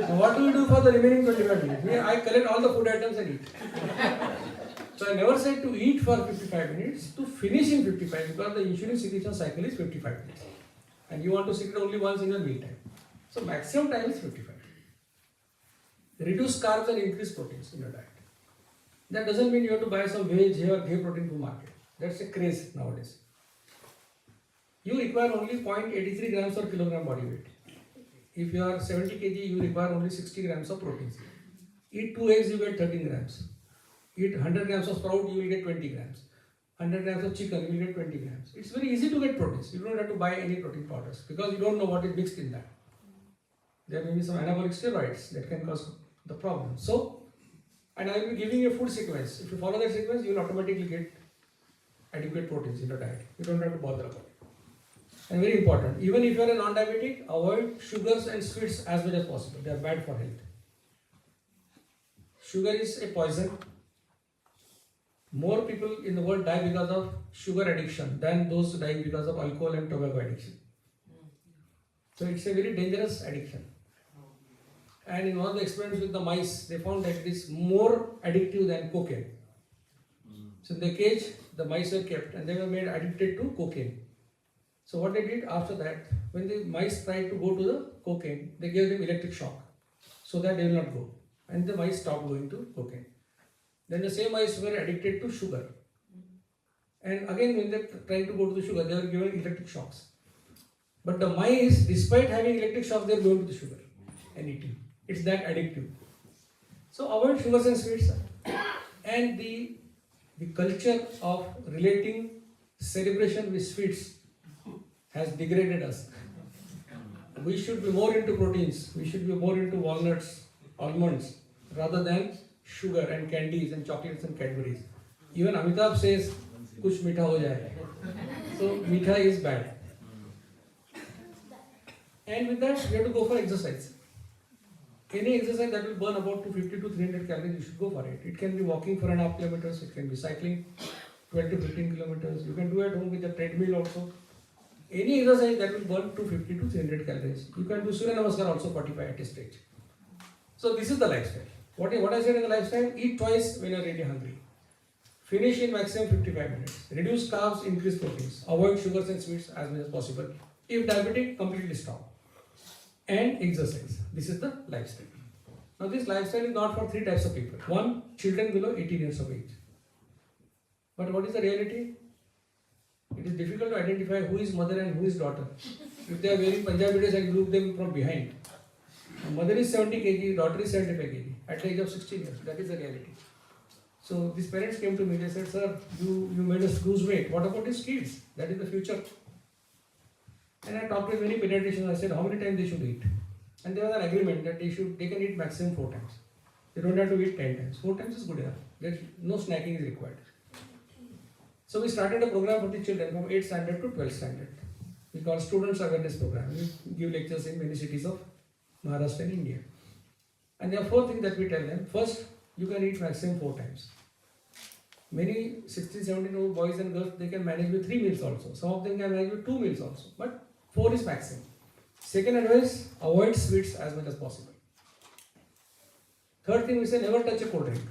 Now what do we do for the remaining 25 minutes? I collect all the food items and eat. So I never said to eat for 55 minutes, to finish in 55, because the insulin secretion cycle is 55 minutes. And you want to secrete only once in your meal time. So maximum time is 55. Reduce carbs and increase proteins in your diet. That doesn't mean you have to buy some veg or ghee protein from market. That's a craze nowadays. You require only 0.83 grams per kilogram body weight. If you are 70 kg, you require only 60 grams of proteins. Eat 2 eggs, you get 13 grams. Eat 100 grams of sprout, you will get 20 grams. 100 grams of chicken, you will get 20 grams. It's very easy to get proteins. You don't have to buy any protein powders, because you don't know what is mixed in that. There may be some anabolic steroids that can cause the problem. So, and I will be giving you a food sequence. If you follow that sequence, you will automatically get adequate proteins in your diet. You don't have to bother about it. And very important, even if you are a non-diabetic, avoid sugars and sweets as much as possible. They are bad for health. Sugar is a poison. more people in the world die because of sugar addiction than those dying because of alcohol and tobacco addiction. So it's a very dangerous addiction. And in one of the experiments with the mice, they found that it is more addictive than cocaine. So in the cage, the mice were kept and they were made addicted to cocaine. So what they did after that, when the mice tried to go to the cocaine, they gave them electric shock so that they will not go. And the mice stopped going to cocaine. Then the same mice were addicted to sugar. And again, when they tried to go to the sugar, they were given electric shocks. But the mice, despite having electric shocks, they are going to the sugar and eating. It's that addictive. So avoid sugars and sweets. And the culture of relating celebration with sweets has degraded us. We should be more into proteins. We should be more into walnuts, almonds, rather than sugar and candies and chocolates and Cadbury's. Even Amitabh says, "Kuch meetha ho jaye." So meetha is bad. And with that, we have to go for exercise. Any exercise that will burn about 250 to 300 calories, you should go for it. It can be walking 4.5 kilometers, it can be cycling 12 to 15 kilometers. You can do at home with a treadmill also. Any exercise that will burn 250 to 300 calories. You can do Surya Namaskar also 45 at a stage. So this is the lifestyle. What I said in the lifestyle, eat twice when you are really hungry. Finish in maximum 55 minutes. Reduce carbs, increase proteins. Avoid sugars and sweets as much as possible. If diabetic, completely stop. And exercise. This is the lifestyle. Now this lifestyle is not for 3 types of people. 1, children below 18 years of age. But what is the reality? It is difficult to identify who is mother and who is daughter. If they are wearing Punjabi dress, I group them from behind. Mother is 70 kg, daughter is 75 kg at the age of 16 years. That is the reality. So these parents came to me, they said, "Sir, you made us lose weight. What about these kids? That is the future." And I talked with many pediatricians. I said, how many times they should eat? And there was an agreement that they can eat maximum 4 times. They don't have to eat 10 times. 4 times is good enough. No snacking is required. So we started a program for the children from 8th standard to 12th standard. We call Students Awareness Program. We give lectures in many cities of Maharashtra and India. And there are 4 things that we tell them. First, you can eat maximum 4 times. Many 16, 17-year-old boys and girls, they can manage with 3 meals also. Some of them can manage with 2 meals also. But 4 is maximum. Second advice, avoid sweets as much as possible. Third thing, we say never touch a cold drink.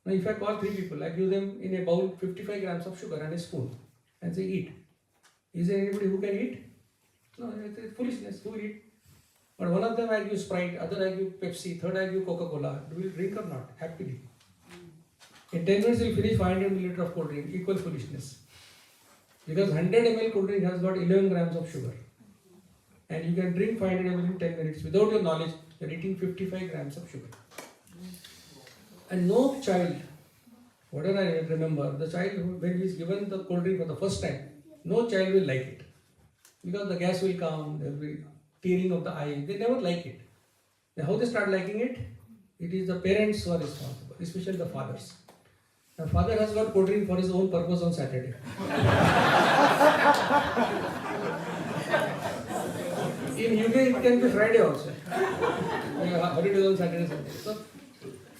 Now if I call 3 people, I give them in a bowl 55 grams of sugar and a spoon and say eat. Is there anybody who can eat? No, it's foolishness. Who will eat? But one of them I give Sprite, other I give Pepsi, third I give Coca-Cola. Do you drink or not? Happily. In 10 minutes you will finish 500 milliliters of cold drink. Equal foolishness. Because 100 ml cold drink has got 11 grams of sugar. And you can drink 500 ml in 10 minutes. Without your knowledge, you are eating 55 grams of sugar. And no child, whatever I remember, the child when he is given the cold drink for the first time, no child will like it. Because the gas will come, there will be tearing of the eye. They never like it. Now how they start liking it? It is the parents who are responsible, especially the fathers. The father has got cold drink for his own purpose on Saturday. In UK it can be Friday also. Holidays on Saturday, Sunday. So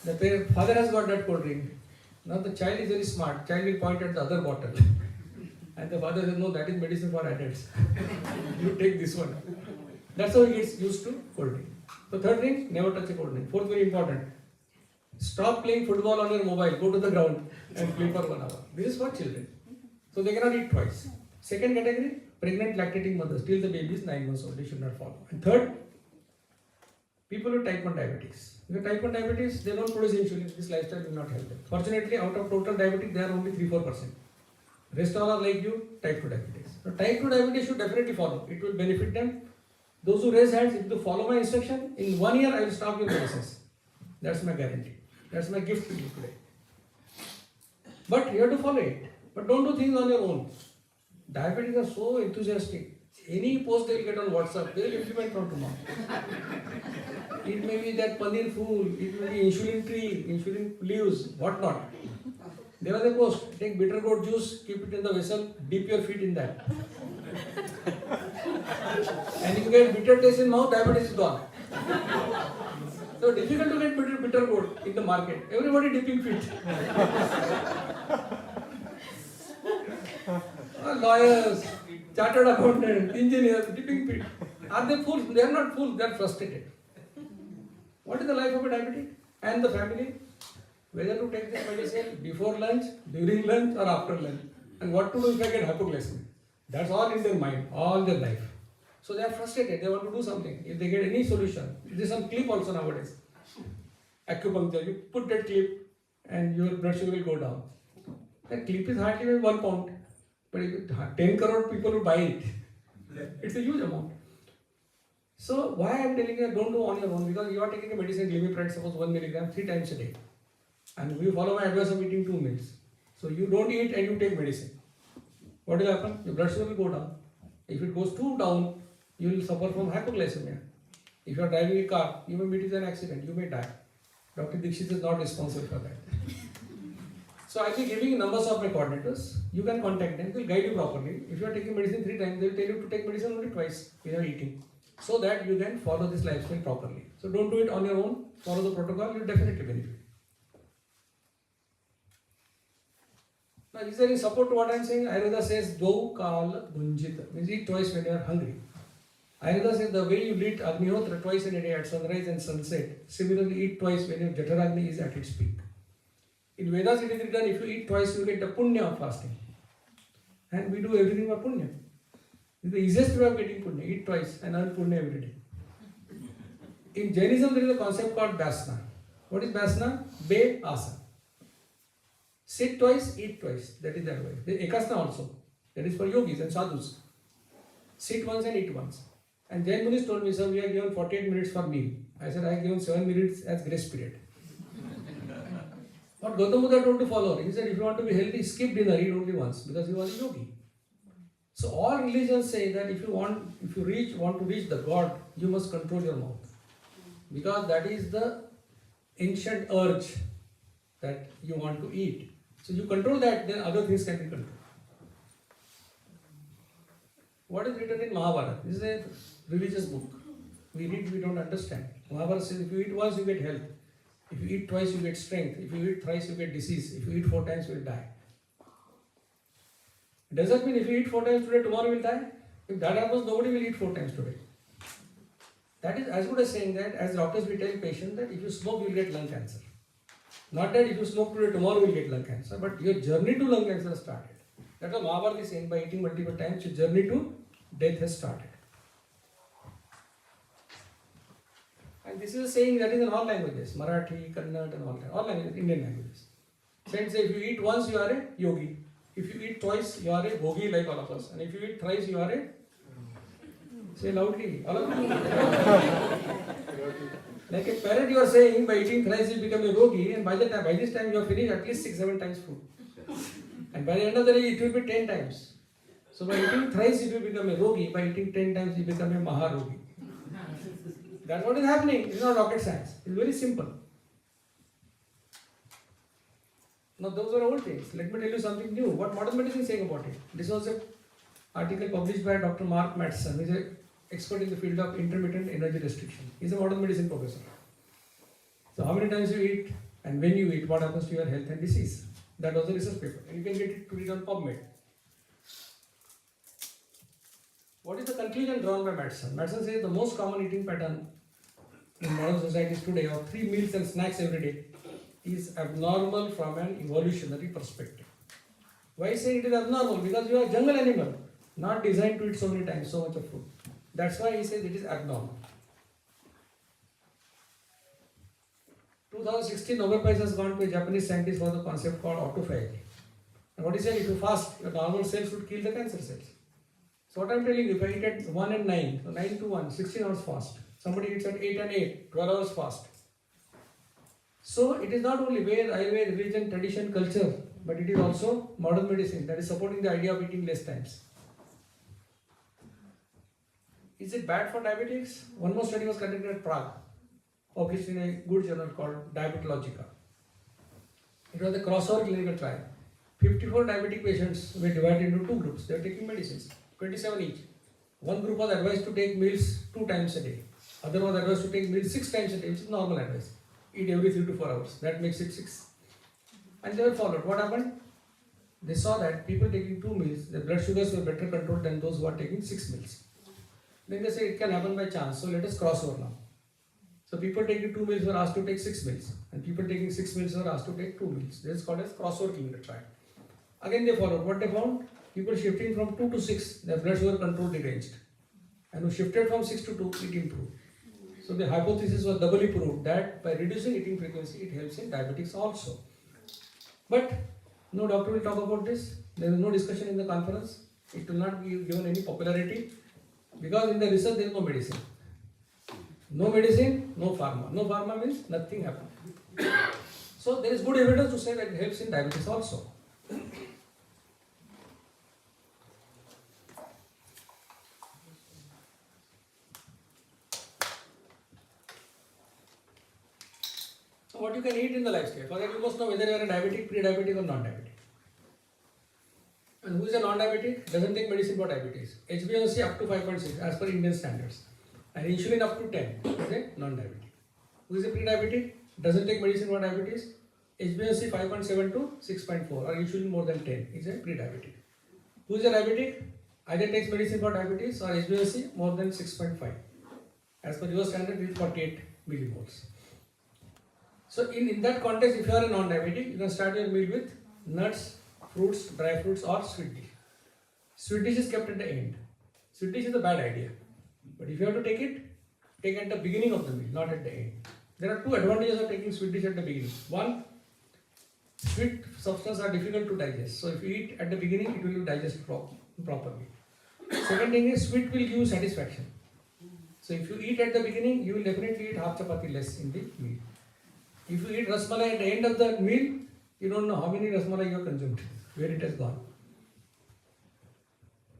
the father has got that cold drink. Now the child is very smart. Child will point at the other bottle. And the father says, "No, that is medicine for adults. You take this one." That's how he gets used to cold drink. So third thing, never touch a cold drink. Fourth, very important. Stop playing football on your mobile. Go to the ground and play for 1 hour. This is for children. So they cannot eat twice. Second category, pregnant lactating mothers till the baby is 9 months old. They should not follow. And third, people with type 1 diabetes. Because type 1 diabetes, they don't produce insulin. This lifestyle will not help them. Fortunately, out of total diabetic, they are only 3-4%. Rest all are like you, type 2 diabetes. So type 2 diabetes should definitely follow. It will benefit them. Those who raise hands, if you follow my instruction, in 1 year I will stop your medicines. That's my guarantee. That's my gift to you today. But you have to follow it. But don't do things on your own. Diabetics are so enthusiastic. Any post they will get on WhatsApp, they will implement from tomorrow. It may be that paneer fool, it may be insulin tree, insulin leaves, whatnot. There was a post, take bitter gourd juice, keep it in the vessel, dip your feet in that. And if you get bitter taste in mouth, diabetes is gone. So difficult to get bitter gourd in the market. Everybody dipping feet. Lawyers, chartered accountants, engineers, dipping feet. Are they fools? They are not fools, they are frustrated. What is the life of a diabetic and the family? Whether to take this medicine before lunch, during lunch or after lunch. And what to do if I get hypoglycemia. That's all in their mind, all their life. So they are frustrated, they want to do something. If they get any solution, there is some clip also nowadays. Acupuncture, you put that clip and your blood sugar will go down. That clip is hardly maybe 1 pound. But if 10 crore people will buy it. It's a huge amount. So why I am telling you don't do on your own, because you are taking a medicine, glimepiride, suppose 1 milligram 3 times a day. And we follow my advice of eating 2 meals. So you don't eat and you take medicine. What will happen? Your blood sugar will go down. If it goes too down, you will suffer from hypoglycemia. If you are driving a car, you may meet with an accident, you may die. Dr. Dixit is not responsible for that. So I will be giving numbers of my coordinators. You can contact them, they will guide you properly. If you are taking medicine 3 times, they will tell you to take medicine only twice when you are eating. So that you can follow this lifestyle properly. So don't do it on your own, follow the protocol, you will definitely benefit. Now, is there any support to what I am saying? Ayurveda says, Do Kala Bunjita, means eat twice when you are hungry. Ayurveda says the way you eat Agnihotra twice in a day at sunrise and sunset, similarly eat twice when your Jataragni is at its peak. In Vedas it is written, if you eat twice, you get the punya of fasting. And we do everything for punya. It's the easiest way of getting punya, eat twice and earn punya every day. In Jainism, there is a concept called Basna. What is Basna? Be Asa. Sit twice, eat twice. That is that way. The Ekasana also. That is for yogis and sadhus. Sit once and eat once. And Jain Buddhist told me, sir, we are given 48 minutes for meal. I said, I have given 7 minutes as grace period. What Gautam Buddha told to follow. He said, if you want to be healthy, skip dinner, eat only once, because he was a yogi. So all religions say that if you want to reach the God, you must control your mouth. Because that is the ancient urge that you want to eat. So you control that, then other things can be controlled. What is written in Mahabharata? This is a religious book. We read, we don't understand. Mahabharata says if you eat once, you get health. If you eat twice, you get strength. If you eat thrice, you get disease. If you eat 4 times, you will die. Does that mean if you eat 4 times today, tomorrow you will die? If that happens, nobody will eat 4 times today. That is as good as saying that, as doctors we tell patients that if you smoke, you will get lung cancer. Not that if you smoke today, tomorrow you will get lung cancer, but your journey to lung cancer has started. That's what Mahabharata is saying, by eating multiple times, your journey to death has started. And this is a saying that is in all languages, Marathi, Kannada and all languages, Indian languages. Saints say if you eat once, you are a yogi. If you eat twice, you are a bhogi like all of us. And if you eat thrice, you are a... Say loudly, all of you. Like a parrot you are saying, by eating thrice you become a yogi, and by this time you have finished at least 6-7 times food. And by the end of the day it will be 10 times. So by eating thrice you will become a yogi, by eating 10 times you become a maharogi. That's what is happening. It's not rocket science. It's very simple. Now those are old things. Let me tell you something new. What modern medicine is saying about it. This was an article published by Dr. Mark Matson, who is an expert in the field of intermittent energy restriction. He is a modern medicine professor. So how many times you eat and when you eat, what happens to your health and disease. That was a research paper. And you can get it to read on PubMed. What is the conclusion drawn by Matson? Matson says the most common eating pattern in modern societies today of 3 meals and snacks every day is abnormal from an evolutionary perspective. Why I say it is abnormal? Because you are a jungle animal, not designed to eat so many times, so much of food. That's why he says it is abnormal. 2016 Nobel Prize has gone to a Japanese scientist for the concept called autophagy. And what he said, if you fast, your normal cells would kill the cancer cells. So what I am telling you, if I eat at 1 and 9, so 9 to 1, 16 hours fast. Somebody eats at 8 and 8, 12 hours fast. So it is not only Ved, Ayurveda, religion, tradition, culture, but it is also modern medicine that is supporting the idea of eating less times. Is it bad for diabetics? One more study was conducted at Prague, published in a good journal called Diabetologica. It was a crossover clinical trial. 54 diabetic patients were divided into 2 groups. They were taking medicines, 27 each. One group was advised to take meals 2 times a day. Otherwise, advice to take meal 6 times a day, which is normal advice. Eat every 3 to 4 hours. That makes it 6. And they were followed. What happened? They saw that people taking 2 meals, their blood sugars were better controlled than those who are taking 6 meals. Then they say it can happen by chance. So let us cross over now. So people taking 2 meals were asked to take 6 meals. And people taking 6 meals were asked to take 2 meals. This is called as crossover clinical trial. Again they followed. What they found? People shifting from 2 to 6, their blood sugar control deranged. And who shifted from 6 to 2, it improved. So the hypothesis was doubly proved that by reducing eating frequency, it helps in diabetics also. But no doctor will talk about this. There is no discussion in the conference. It will not be given any popularity because in the research there is no medicine. No medicine, no pharma. No pharma means nothing happened. So there is good evidence to say that it helps in diabetes also. So what you can eat in the lifestyle. For that you must know whether you are a diabetic, pre-diabetic or non-diabetic. And who is a non-diabetic? Doesn't take medicine for diabetes. HbA1c up to 5.6 as per Indian standards. And insulin up to 10 is a non-diabetic. Who is a pre-diabetic? Doesn't take medicine for diabetes. HbA1c 5.7 to 6.4 or insulin more than 10 is a pre-diabetic. Who is a diabetic? Either takes medicine for diabetes or HbA1c more than 6.5. As per your standard it is 48 millimoles. So in that context, if you are a non-diabetic, you can start your meal with nuts, fruits, dry fruits or sweet dish. Sweet dish is kept at the end. Sweet dish is a bad idea. But if you have to take it, take at the beginning of the meal, not at the end. There are 2 advantages of taking sweet dish at the beginning. One, sweet substances are difficult to digest. So if you eat at the beginning, it will digest properly. Second thing is sweet will give you satisfaction. So if you eat at the beginning, you will definitely eat half chapati less in the meal. If you eat rasmalai at the end of the meal, you don't know how many rasmalai you have consumed, where it has gone.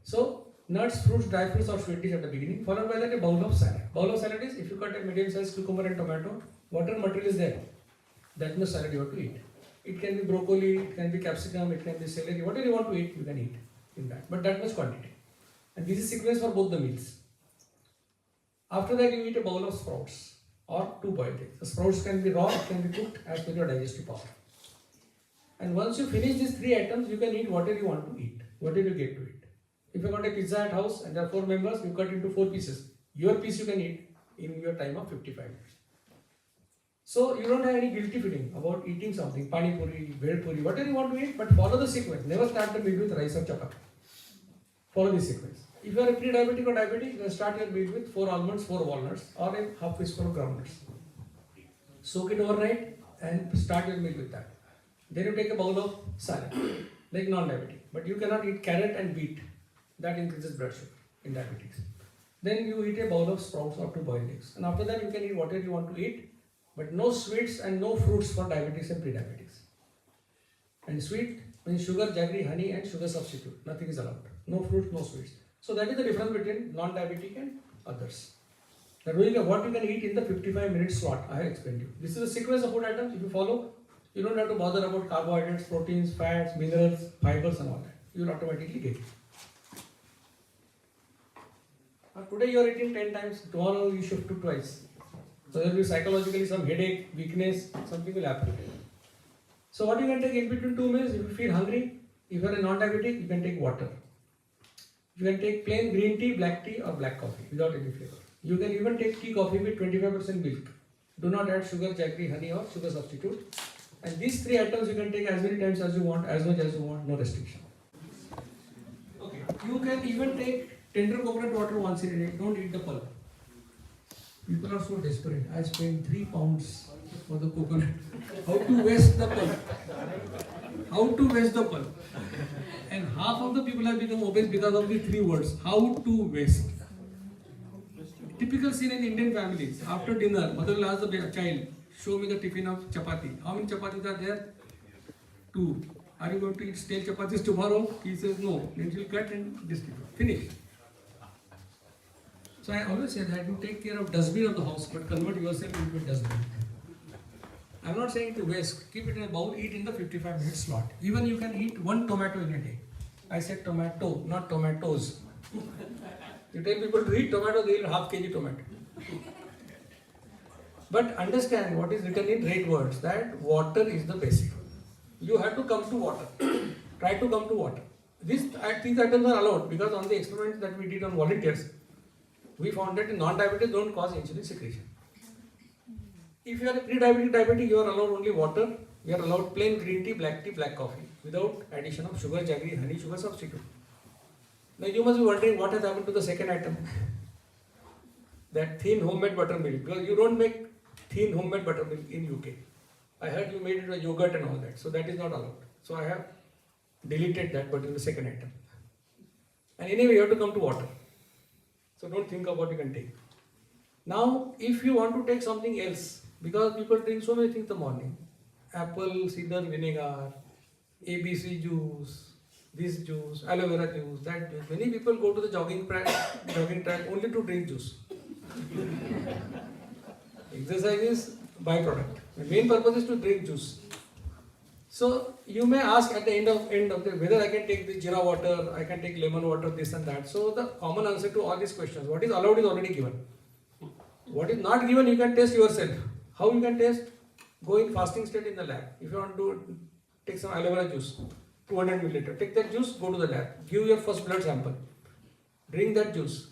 So, nuts, fruits, dry fruits or sweet dish at the beginning, followed by that a bowl of salad. Bowl of salad is if you cut a medium sized cucumber and tomato, whatever material is there, that much salad you have to eat. It can be broccoli, it can be capsicum, it can be celery, whatever you want to eat, you can eat in that, but that much quantity. And this is sequence for both the meals. After that, you eat a bowl of sprouts or 2 boiled eggs. The sprouts can be raw, it can be cooked as per your digestive power. And once you finish these 3 items, you can eat whatever you want to eat, whatever you get to eat. If you got a pizza at house and there are 4 members, you cut into 4 pieces. Your piece you can eat in your time of 55 minutes. So you don't have any guilty feeling about eating something, pani puri, bhed puri, whatever you want to eat, but follow the sequence. Never start the meal with rice or chapati. Follow this sequence. If you are a pre-diabetic or diabetic, you can start your meal with 4 almonds, 4 walnuts or a half teaspoon of groundnuts. Soak it overnight and start your meal with that. Then you take a bowl of salad, like non-diabetic. But you cannot eat carrot and beet. That increases blood sugar in diabetics. Then you eat a bowl of sprouts or 2 boiled eggs. And after that you can eat whatever you want to eat, but no sweets and no fruits for diabetics and pre-diabetics. And sweet means sugar, jaggery, honey and sugar substitute. Nothing is allowed. No fruits, no sweets. So that is the difference between non-diabetic and others. That really what you can eat in the 55 minute slot I have explained to you. This is a sequence of food items. If you follow, you don't have to bother about carbohydrates, proteins, fats, minerals, fibers and all that. You will automatically get it. Today you are eating 10 times, tomorrow you shift to twice. So there will be psychologically some headache, weakness, something will happen. So what you can take in between 2 meals, if you feel hungry, if you are a non-diabetic, you can take water. You can take plain green tea, black tea or black coffee without any flavor. You can even take tea coffee with 25% milk. Do not add sugar, jaggery, honey or sugar substitute. And these 3 items you can take as many times as you want, as much as you want, no restriction. Okay. You can even take tender coconut water once in a day. Don't eat the pulp. People are so desperate. I spent 3 pounds for the coconut. How to waste the pulp? How to waste the pulp? And half of the people have become obese because of the 3 words. How to waste. Typical scene in Indian families. After dinner, mother will ask the child, show me the tiffin of chapati. How many chapatis are there? 2. Are you going to eat stale chapatis tomorrow? He says no. Then she will cut and distribute. Finish. So I always say that you take care of dustbin of the house, but convert yourself into a dustbin. I am not saying to waste. Keep it in a bowl, eat in the 55 minute slot. Even you can eat 1 tomato in a day. I said tomato, not tomatoes. You tell people to eat tomato, they will half kg tomato. But understand what is written in red words, that water is the basic. You have to come to water. Try to come to water. These items are allowed because on the experiments that we did on volunteers, we found that non-diabetes don't cause insulin secretion. If you are a pre-diabetic, you are allowed only water. You are allowed plain green tea, black coffee, without addition of sugar, jaggery, honey, sugar substitute. Now you must be wondering what has happened to the second item. That thin homemade buttermilk, because you don't make thin homemade buttermilk in UK. I heard you made it with yogurt and all that, so that is not allowed. So I have deleted that, but in the second item. And anyway, you have to come to water. So don't think of what you can take. Now, if you want to take something else, because people drink so many things in the morning, apple cider vinegar, ABC juice, this juice, aloe vera juice, that juice. Many people go to the jogging track only to drink juice. Exercise is byproduct. The main purpose is to drink juice. So you may ask at the end of the whether I can take the jeera water, I can take lemon water, this and that. So the common answer to all these questions, what is allowed is already given. What is not given, you can test yourself. How you can test? Go in fasting state in the lab. If you want to take some aloe vera juice, 200 milliliter, take that juice, go to the lab, give your first blood sample, drink that juice.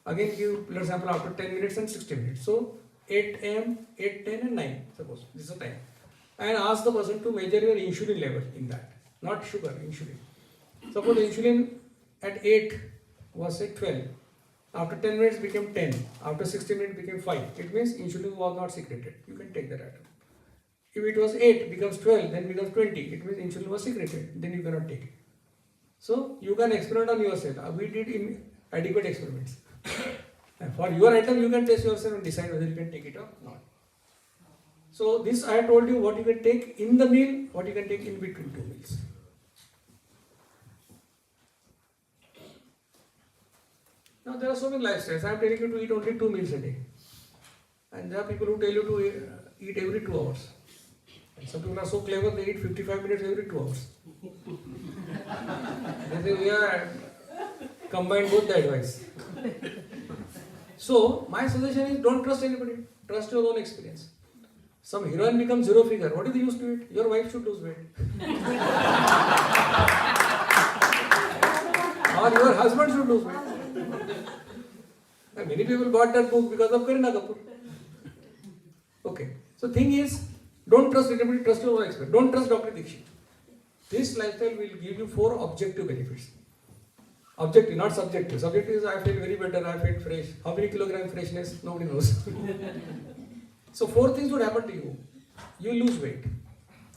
Again give blood sample after 10 minutes and 60 minutes. So 8 am, 8, 10 and 9, suppose, this is the time. And ask the person to measure your insulin level in that, not sugar, insulin. Suppose insulin at 8 was at 12. After 10 minutes became 10. After 60 minutes became 5. It means insulin was not secreted. You can take that item. If it was 8 becomes 12, then becomes 20. It means insulin was secreted. Then you cannot take it. So you can experiment on yourself. We did inadequate experiments. And for your item, you can test yourself and decide whether you can take it or not. So this I have told you what you can take in the meal, what you can take in between two meals. Now there are so many lifestyles. I am telling you to eat only 2 meals a day. And there are people who tell you to eat every 2 hours. And some people are so clever, they eat 55 minutes every 2 hours. They say, we are combine both the advice. So my suggestion is don't trust anybody. Trust your own experience. Some heroine becomes zero figure. What is the use to it? Your wife should lose weight. Or your husband should lose weight. And many people got that book because of Kareena Kapoor. Okay. So thing is, don't trust anybody, trust your own expert. Don't trust Dr. Dixit. This lifestyle will give you 4 objective benefits. Objective, not subjective. Subjective is I feel very better, I feel fresh. How many kilogram freshness? Nobody knows. So 4 things would happen to you. You lose weight.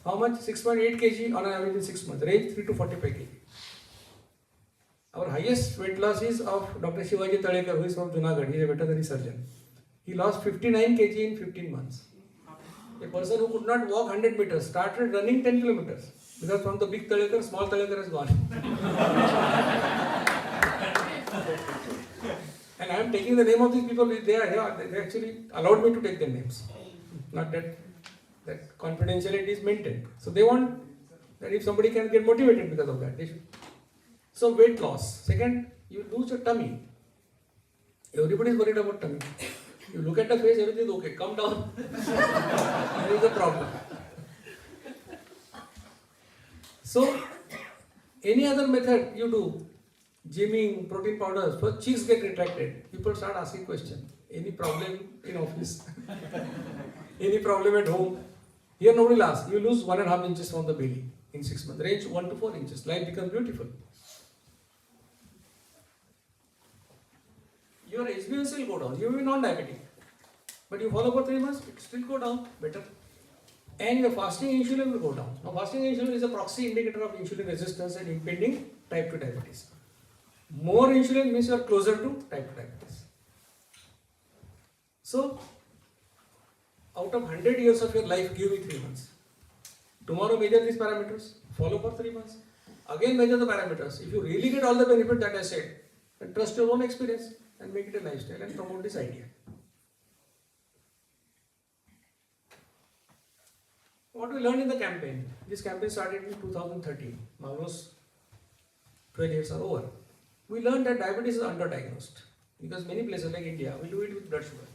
How much? 6.8 kg on an average in 6 months. Range 3 to 45 kg. Our highest weight loss is of Dr. Shivaji Talekar, who is from Junagadh. He is a veterinary surgeon. He lost 59 kg in 15 months. A person who could not walk 100 meters started running 10 kilometers. Because from the big Talekar, small Talekar has gone. And I am taking the name of these people, they are here, they actually allowed me to take their names. Not that confidentiality is maintained. So they want that if somebody can get motivated because of that, they should. So weight loss. Second, you lose your tummy. Everybody is worried about tummy. You look at the face, everything is okay. Come down. There is a problem. So, any other method you do, gymming, protein powders, first cheeks get retracted. People start asking questions. Any problem in office? Any problem at home? Here nobody will ask. You lose 1.5 inches from the belly in 6 months. Range 1 to 4 inches. Life becomes beautiful. Your HbA1c will go down. You will be non-diabetic. But you follow for 3 months, it still go down better. And your fasting insulin will go down. Now fasting insulin is a proxy indicator of insulin resistance and impending type 2 diabetes. More insulin means you are closer to type 2 diabetes. So, out of 100 years of your life, give me 3 months. Tomorrow measure these parameters, follow for 3 months. Again measure the parameters. If you really get all the benefit that I said, then trust your own experience and make it a lifestyle and promote this idea. What we learned in the campaign? This campaign started in 2013. Almost 12 years are over. We learned that diabetes is underdiagnosed because many places like India, we do it with blood sugar.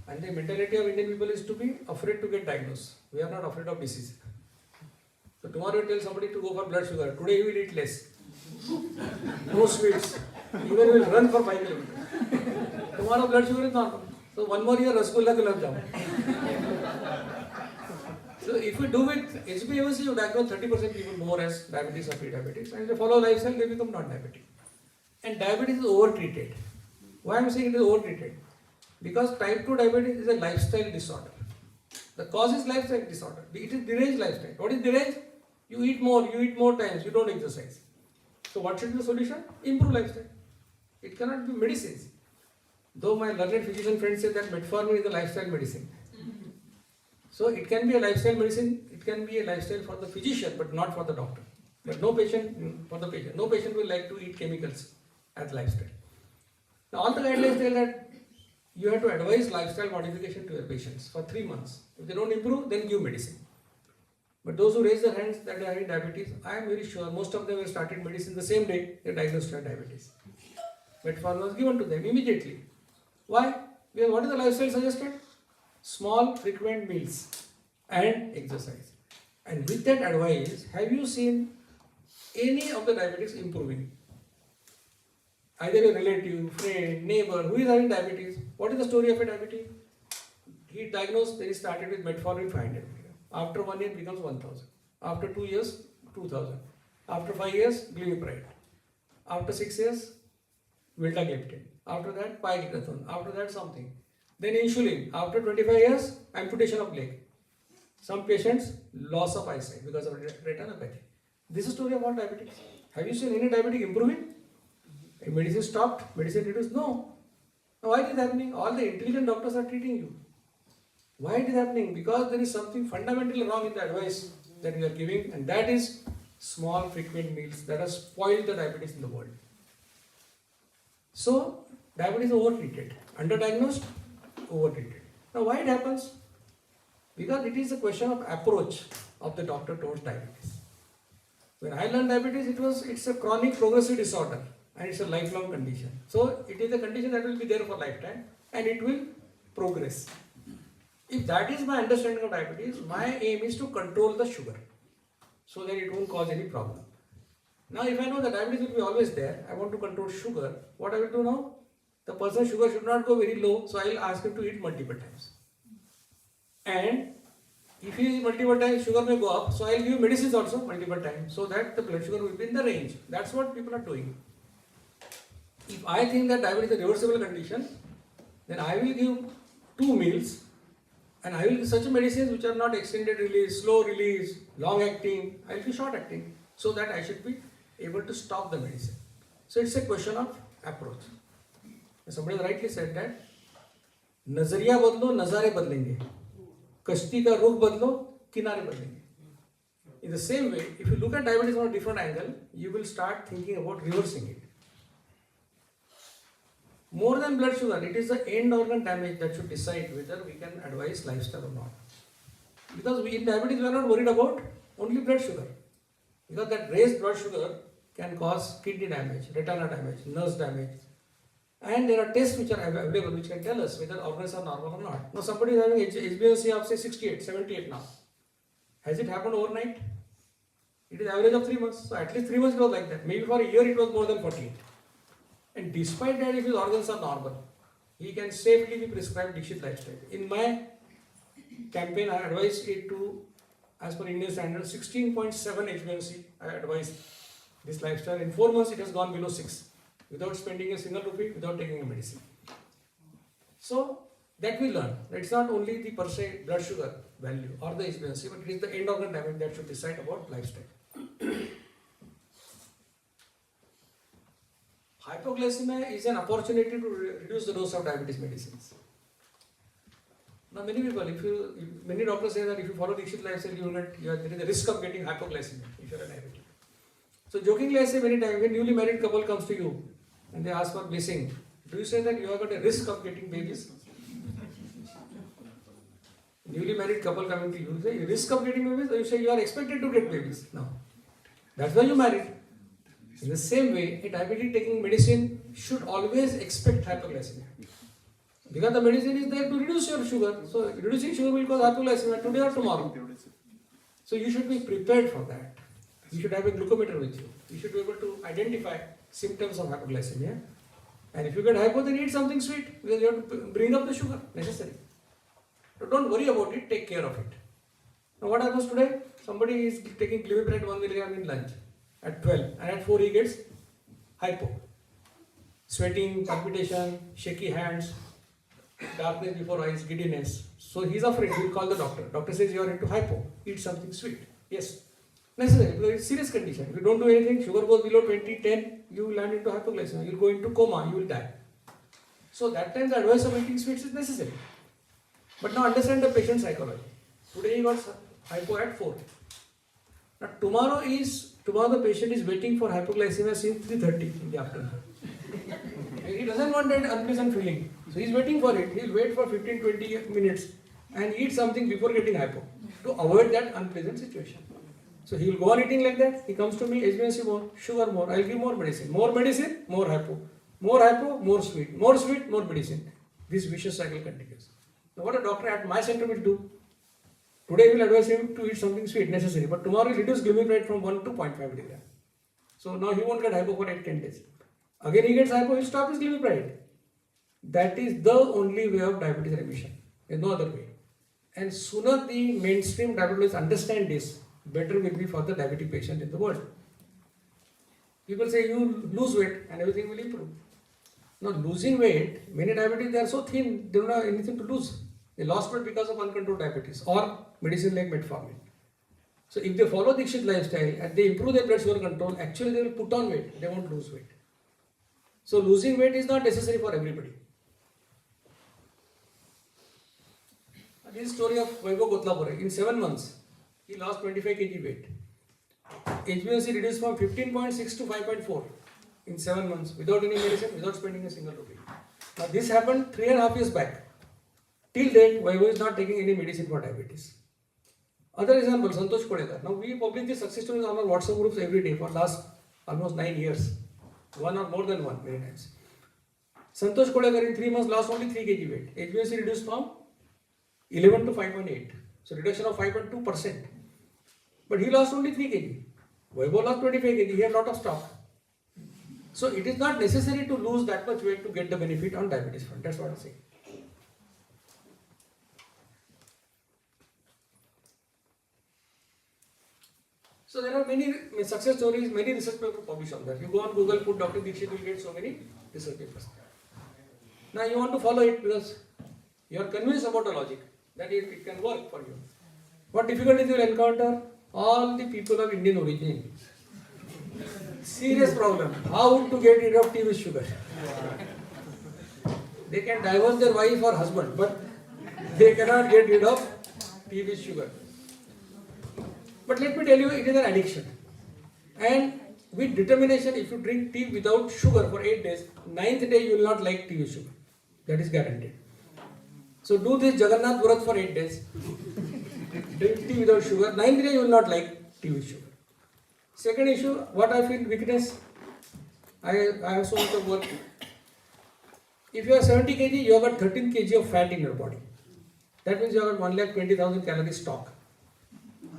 And the mentality of Indian people is to be afraid to get diagnosed. We are not afraid of disease. So tomorrow you tell somebody to go for blood sugar. Today you will eat less. No sweets. Even you will run for 5 kilometers. Tomorrow blood sugar is normal. So one more year Rasgulla Gulab Jamun. So if you do with HbA1c, you diagnose 30% people more as diabetes or pre-diabetes. And if they follow lifestyle, they become non-diabetic. And diabetes is over-treated. Why I am saying it is over-treated? Because type 2 diabetes is a lifestyle disorder. The cause is lifestyle disorder. It is deranged lifestyle. What is deranged? You eat more times, you don't exercise. So what should be the solution? Improve lifestyle. It cannot be medicines. Though my learned physician friends say that metformin is a lifestyle medicine. So it can be a lifestyle medicine, it can be a lifestyle for the physician, but not for the doctor. But no patient, for the patient. No patient will like to eat chemicals as lifestyle. Now all the guidelines tell that you have to advise lifestyle modification to your patients for 3 months. If they don't improve, then give medicine. But those who raise their hands that they are having diabetes, I am very sure most of them have started medicine the same day they diagnosed with diabetes. Metformin was given to them immediately. Why? Because what is the lifestyle suggested? Small, frequent meals and exercise. And with that advice, have you seen any of the diabetics improving? Either a relative, friend, neighbor who is having diabetes. What is the story of a diabetes? He diagnosed, then he started with metformin 500 mg. After 1 year, it becomes 1000. After 2 years, 2000. After 5 years, glimepiride. After 6 years, vildagliptin. After that, pioglitazone. After that, something. Then insulin. After 25 years, amputation of leg. Some patients, loss of eyesight because of retinopathy. This is the story about diabetes. Have you seen any diabetic improving? Medicine stopped, medicine reduced? No. Now why it is happening? All the intelligent doctors are treating you. Why it is happening? Because there is something fundamentally wrong in the advice that we are giving, and that is small frequent meals that have spoiled the diabetes in the world. So diabetes is over-treated, underdiagnosed, over-treated. Now why it happens? Because it is a question of approach of the doctor towards diabetes. When I learned diabetes, it's a chronic progressive disorder and it's a lifelong condition. So it is a condition that will be there for lifetime and it will progress. If that is my understanding of diabetes, my aim is to control the sugar so that it won't cause any problem. Now if I know that diabetes will be always there, I want to control sugar, what I will do now? The person's sugar should not go very low, so I will ask him to eat multiple times. And if he eats multiple times, sugar may go up, so I will give medicines also multiple times so that the blood sugar will be in the range. That's what people are doing. If I think that diabetes is a reversible condition, then I will give 2 meals and I will give such medicines which are not extended release, slow release, long acting, I will give short acting so that I should be able to stop the medicine. So it's a question of approach. Somebody rightly said that नजरिया बदलो नजारे बदलेंगे, कश्ती का रुख बदलो किनारे बदलेंगे. In the same way, if you look at diabetes from a different angle, you will start thinking about reversing it. More than blood sugar, it is the end organ damage that should decide whether we can advise lifestyle or not. Because in diabetes, we are not worried about only blood sugar. Because that raised blood sugar can cause kidney damage, retina damage, nerves damage. And there are tests which are available which can tell us whether organs are normal or not. Now somebody is having HbA1c of say 68, 78 now. Has it happened overnight? It is average of 3 months. So at least 3 months it was like that. Maybe for a year it was more than 48. And despite that, if his organs are normal, he can safely be prescribed Dixit lifestyle. In my campaign, I advised it to, as per Indian standards, 16.7 HbA1c. I advised this lifestyle. In 4 months, it has gone below 6 without spending a single rupee, without taking a medicine. So that we learn. It's not only the per se blood sugar value or the HbA1c, but it is the end organ damage that should decide about lifestyle. Hypoglycemia is an opportunity to reduce the dose of diabetes medicines. Now many people, many doctors say that if you follow Dixit lifestyle, there is a risk of getting hypoglycemia if you are a diabetic. So jokingly I say many times, when newly married couple comes to you and they ask for blessing, do you say that you have got a risk of getting babies? Newly married couple coming to you, you say risk of getting babies, or you say you are expected to get babies? No. That's why you married. In the same way, a diabetic taking medicine should always expect hypoglycemia. Because the medicine is there to reduce your sugar. So reducing sugar will cause hypoglycemia today or tomorrow. So you should be prepared for that. You should have a glucometer with you. You should be able to identify symptoms of hypoglycemia. And if you get hypo, then eat something sweet because you have to bring up the sugar necessary. So don't worry about it, take care of it. Now what happens today? Somebody is taking glimepiride 1 milligram in lunch at 12 and at 4 he gets hypo. Sweating, palpitation, shaky hands, darkness before eyes, giddiness. So he's afraid, he will call the doctor. Doctor says you are into hypo, eat something sweet. Yes, necessary because it's a serious condition. If you don't do anything, sugar goes below 20, 10, you will land into hypoglycemia, you will go into coma, you will die. So that time the advice of eating sweets is necessary. But now understand the patient psychology. Today he got hypo at 4. Now tomorrow the patient is waiting for hypoglycemia since 3:30 in the afternoon. He doesn't want that unpleasant feeling. So he is waiting for it. He will wait for 15-20 minutes and eat something before getting hypo to avoid that unpleasant situation. So he will go on eating like that. He comes to me, HbA1c more, sugar more, I will give more medicine, more hypo, more sweet, more medicine. This vicious cycle continues. Now what a doctor at my center will do? Today we will advise him to eat something sweet, necessary, but tomorrow he will reduce glimepiride from 1 to 0.5 milligram. So now he won't get hypo for 8-10 days. Again he gets hypo, he will stop his glimepiride. That is the only way of diabetes remission. There is no other way. And sooner the mainstream diabetics understand this, better will be for the diabetic patient in the world. People say you lose weight and everything will improve. Now losing weight, many diabetics they are so thin, they don't have anything to lose. They lost weight because of uncontrolled diabetes or medicine like metformin. So if they follow Dixit lifestyle and they improve their blood sugar control, actually they will put on weight, they won't lose weight. So losing weight is not necessary for everybody. This is story of Vaibhav Kotlapure. In 7 months, he lost 25 kg weight. HbA1c reduced from 15.6 to 5.4 in 7 months without any medicine, without spending a single rupee. Now this happened 3.5 years back. Till date, Vaibhav is not taking any medicine for diabetes. Other example, Santosh Kodekar. Now we publish the success stories on our WhatsApp groups every day for last almost 9 years. One or more than one, many times. Santosh Kodekar in 3 months lost only 3 kg weight. HbA1c reduced from 11 to 5.8. So reduction of 5.2%. But he lost only 3 kg. Vaibhav lost 25 kg. He had a lot of stock. So it is not necessary to lose that much weight to get the benefit on diabetes front. That's what I say. So there are many success stories, many research papers published on that. You go on Google, put Dr. Dixit, you will get so many research papers. Now you want to follow it because you are convinced about the logic that it can work for you. What difficulties you will encounter? All the people of Indian origin. Serious problem. How to get rid of tea with sugar? They can divorce their wife or husband, but they cannot get rid of tea with sugar. But let me tell you, it is an addiction. And with determination, if you drink tea without sugar for 8 days, 9th day you will not like tea with sugar. That is guaranteed. So do this Jagannath Vrat for 8 days. Drink tea without sugar. 9th day you will not like tea with sugar. Second issue, what I feel weakness. I have so much of work. If you are 70 kg, you have got 13 kg of fat in your body. That means you have got 1,20,000 calories stock.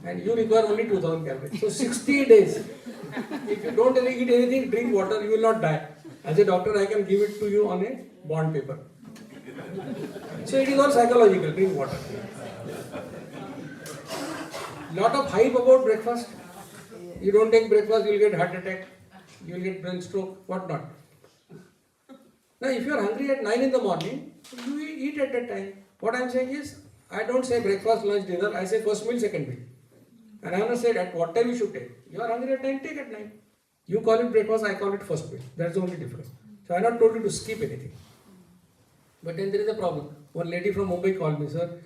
And you require only 2,000 calories. So 60 days. If you don't eat anything, drink water, you will not die. As a doctor, I can give it to you on a bond paper. So it is all psychological, drink water. Lot of hype about breakfast. You don't take breakfast, you will get heart attack, you will get brain stroke, what not. Now if you are hungry at 9 in the morning, you eat at that time. What I am saying is, I don't say breakfast, lunch, dinner, I say first meal, second meal. And I have not said at what time you should take. You are hungry at 9, take at 9. You call it breakfast, I call it first meal. That's the only difference. So I have not told you to skip anything. But then there is a problem. One lady from Mumbai called me, sir,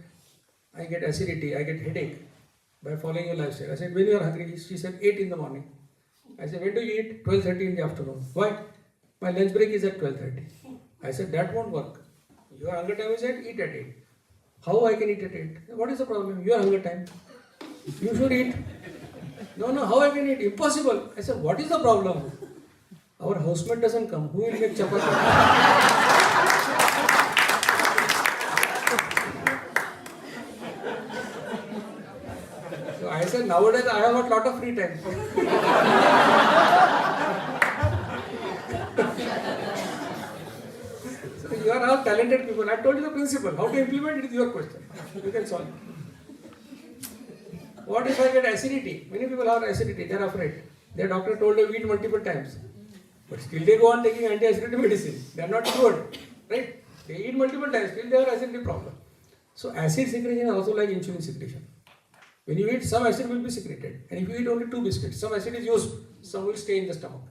I get acidity, I get headache by following your lifestyle. I said, when you are hungry? She said, 8 in the morning. I said, when do you eat? 12:30 in the afternoon. Why? My lunch break is at 12:30. I said, that won't work. Your hunger time is at eat at 8. How I can eat at 8? What is the problem? Your hunger time. You should eat. No, how I can eat? Impossible. I said, what is the problem? Our housemate doesn't come. Who will make chapati? said, nowadays I have got lot of free time. So you are all talented people. I told you the principle. How to implement it is your question. You can solve it. What if I get acidity? Many people have acidity. They are afraid. Their doctor told them eat multiple times. But still they go on taking anti-acidity medicine. They are not cured. Right? They eat multiple times. Still they have acidity problem. So acid secretion is also like insulin secretion. When you eat, some acid will be secreted. And if you eat only 2 biscuits, some acid is used. Some will stay in the stomach.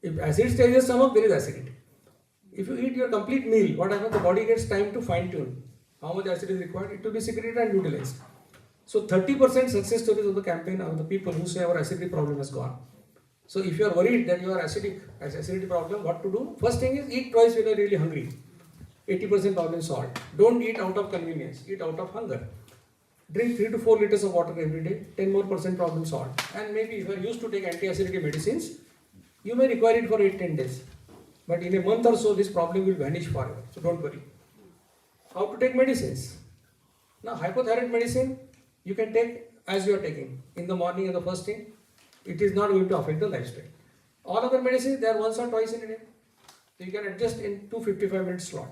If acid stays in the stomach, there is acidity. If you eat your complete meal, what happens? The body gets time to fine tune how much acid is required. It will be secreted and utilized. So 30% success stories of the campaign are the people who say our acidity problem has gone. So if you are worried that you are acidity problem, what to do? First thing is eat twice when you are really hungry. 80% problem solved. Don't eat out of convenience. Eat out of hunger. Drink 3 to 4 liters of water every day. 10% more problem solved. And maybe if you are used to take anti-acidity medicines, you may require it for 8-10 days. But in a month or so, this problem will vanish forever. So don't worry. How to take medicines? Now, hypothyroid medicine, you can take as you are taking. In the morning and the first thing, it is not going to affect the lifestyle. All other medicines, they are once or twice in a day. So you can adjust in 255 minutes slot.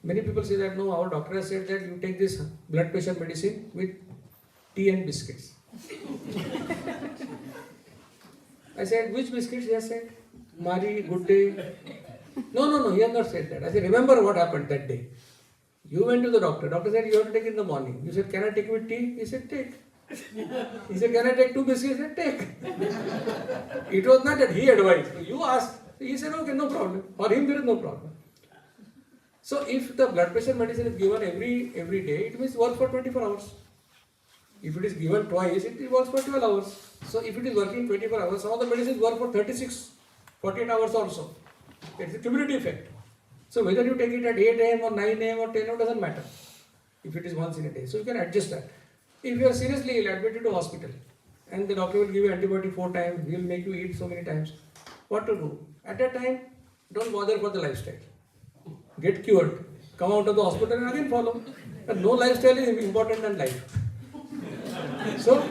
Many people say that, no, our doctor has said that you take this blood pressure medicine with tea and biscuits. I said, which biscuits he has said? Marie, Good Day. No, he has not said that. I said, remember what happened that day. You went to the doctor. Doctor said, you have to take in the morning. You said, can I take with tea? He said, take. He said, can I take 2 biscuits? He said, take. It was not that he advised. You asked. He said, okay, no problem. For him, there is no problem. So if the blood pressure medicine is given every day, it means work for 24 hours. If it is given twice, it works for 12 hours. So if it is working 24 hours, some of the medicines work for 36, 48 hours also. It's a cumulative effect. So whether you take it at 8 a.m. or 9 a.m. or 10 a.m. doesn't matter. If it is once in a day. So you can adjust that. If you are seriously ill, admitted to hospital, and the doctor will give you antibiotic 4 times, he will make you eat so many times. What to do? At that time, don't bother for the lifestyle. Get cured, come out of the hospital and again follow. And no lifestyle is important than life. So,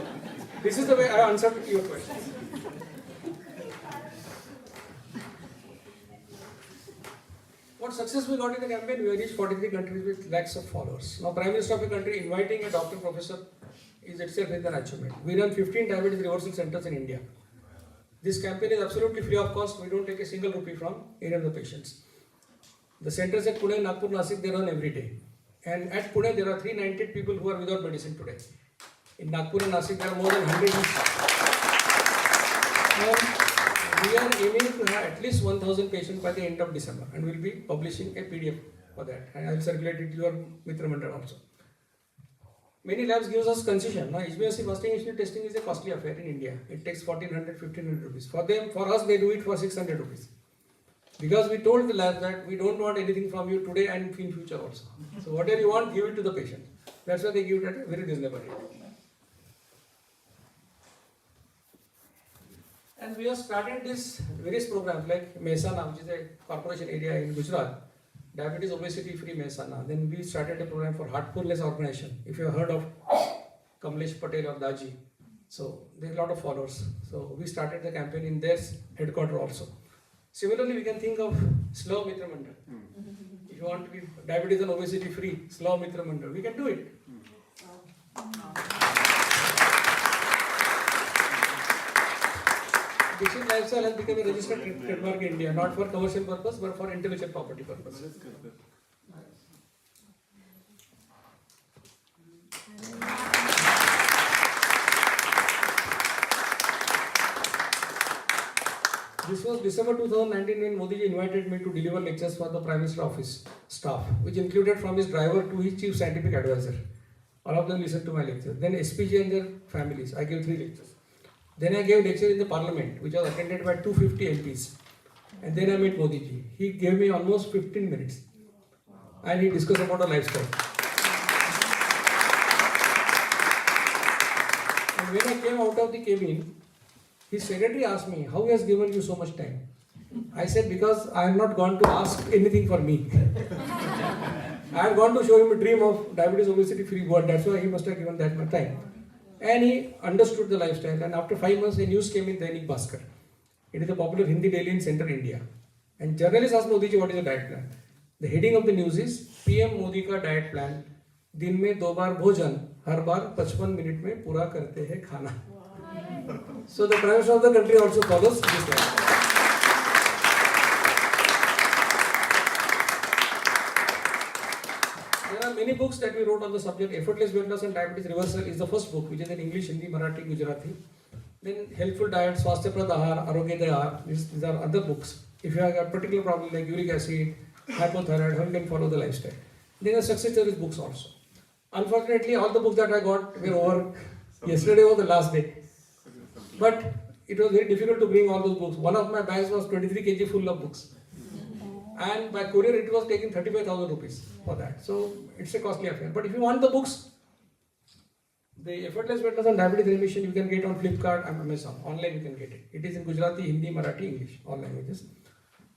this is the way I answered your question. What success we got in the campaign? We reached 43 countries with lakhs of followers. Now, Prime Minister of a country inviting a doctor, professor is itself an achievement. We run 15 diabetes reversal centers in India. This campaign is absolutely free of cost. We don't take a single rupee from any of the patients. The centers at Pune, Nagpur, Nasik, they run every day. And at Pune, there are 398 people who are without medicine today. In Nagpur and Nasik, there are more than 100 each. And we are aiming to have at least 1,000 patients by the end of December. And we'll be publishing a PDF for that. And I will circulate it to your Mitra Mandal also. Many labs gives us concession. Now, HbA1c fasting insulin testing is a costly affair in India. It takes 1,400, 1,500 rupees. For us, they do it for 600 rupees. Because we told the lab that we don't want anything from you today and in future also. So whatever you want, give it to the patient. That's why they give it at a very reasonable rate. And we have started this various programs like Mehsana, which is a corporation area in Gujarat. Diabetes obesity free Mehsana. Then we started a program for heartfulness organization. If you have heard of Kamlesh Patel or Daji. So there are a lot of followers. So we started the campaign in their headquarters also. Similarly, we can think of Slow Mitra Mandal. If you want to be diabetes and obesity free, Slow Mitra Mandal, we can do it. Dixit lifestyle has become a registered trademark in India, not for commercial purpose, but for intellectual property purpose. This was December 2019 when Modi ji invited me to deliver lectures for the Prime Minister office staff, which included from his driver to his chief scientific advisor. All of them listened to my lecture. Then SPG and their families. I gave 3 lectures. Then I gave lecture in the parliament, which was attended by 250 MPs. And then I met Modi ji. He gave me almost 15 minutes. And he discussed about our lifestyle. And when I came out of the cabin, his secretary asked me, how he has given you so much time? I said, because I have not gone to ask anything for me. I have gone to show him a dream of diabetes obesity free world. That's why he must have given that much time. And he understood the lifestyle. And after 5 months, a news came in Dainik Bhaskar. It is a popular Hindi daily in Central India. And journalists asked Modi ji, what is the diet plan? The heading of the news is PM Modi ka diet plan. दिन में 2 बार भोजन, हर बार 55 minute में पूरा करते हैं खाना. So the Prime Minister of the country also follows this line. There are many books that we wrote on the subject. Effortless Weight Loss and Diabetes Reversal is the first book, which is in English, Hindi, Marathi, Gujarati. Then Helpful Diet, Swasthyaprad Ahar, Arogyadaya, these are other books. If you have a particular problem like uric acid, hypothyroid, how you can follow the lifestyle. There are success stories books also. Unfortunately, all the books that I got were over. Yesterday was the last day. But it was very difficult to bring all those books. One of my bags was 23 kg full of books. And by courier, it was taking 35,000 rupees for that. So it's a costly affair. But if you want the books, the Effortless Weight Loss and Diabetes Remission you can get on Flipkart and Amazon. Online you can get it. It is in Gujarati, Hindi, Marathi, English, all languages.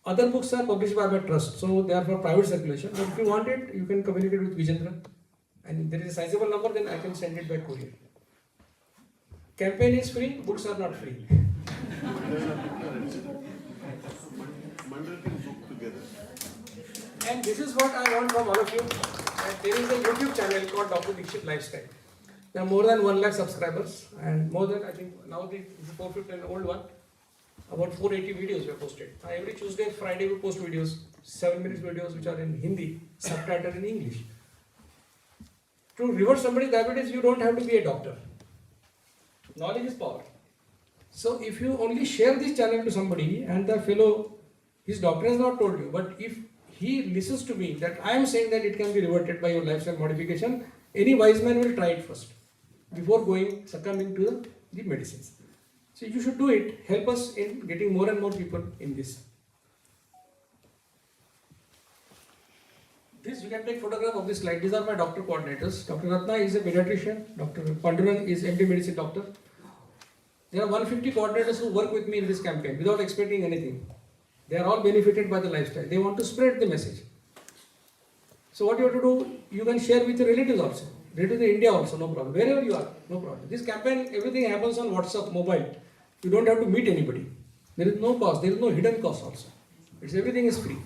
Other books are published by my trust, so they are for private circulation. But if you want it, you can communicate with Vijendra. And if there is a sizable number, then I can send it by courier. Campaign is free, books are not free. And this is what I want from all of you. That there is a YouTube channel called Dr. Dixit Lifestyle. There are more than 1 lakh subscribers and more than, I think now this is 450 an old one. About 480 videos were posted. Every Tuesday, Friday we post videos, 7 minutes videos which are in Hindi, subtitled in English. To reverse somebody's diabetes, you don't have to be a doctor. Knowledge is power. So if you only share this channel to somebody and the fellow, his doctor has not told you, but if he listens to me that I am saying that it can be reverted by your lifestyle modification, any wise man will try it first before succumbing to the medicines. So you should do it. Help us in getting more and more people in this. This you can take photograph of this slide. These are my doctor coordinators. Dr. Ratna is a pediatrician. Dr. Panduran is MD medicine doctor. There are 150 coordinators who work with me in this campaign without expecting anything. They are all benefited by the lifestyle. They want to spread the message. So what you have to do, you can share with your relatives also. Relatives in India also, no problem. Wherever you are, no problem. This campaign, everything happens on WhatsApp, mobile. You don't have to meet anybody. There is no cost. There is no hidden cost also. Everything is free.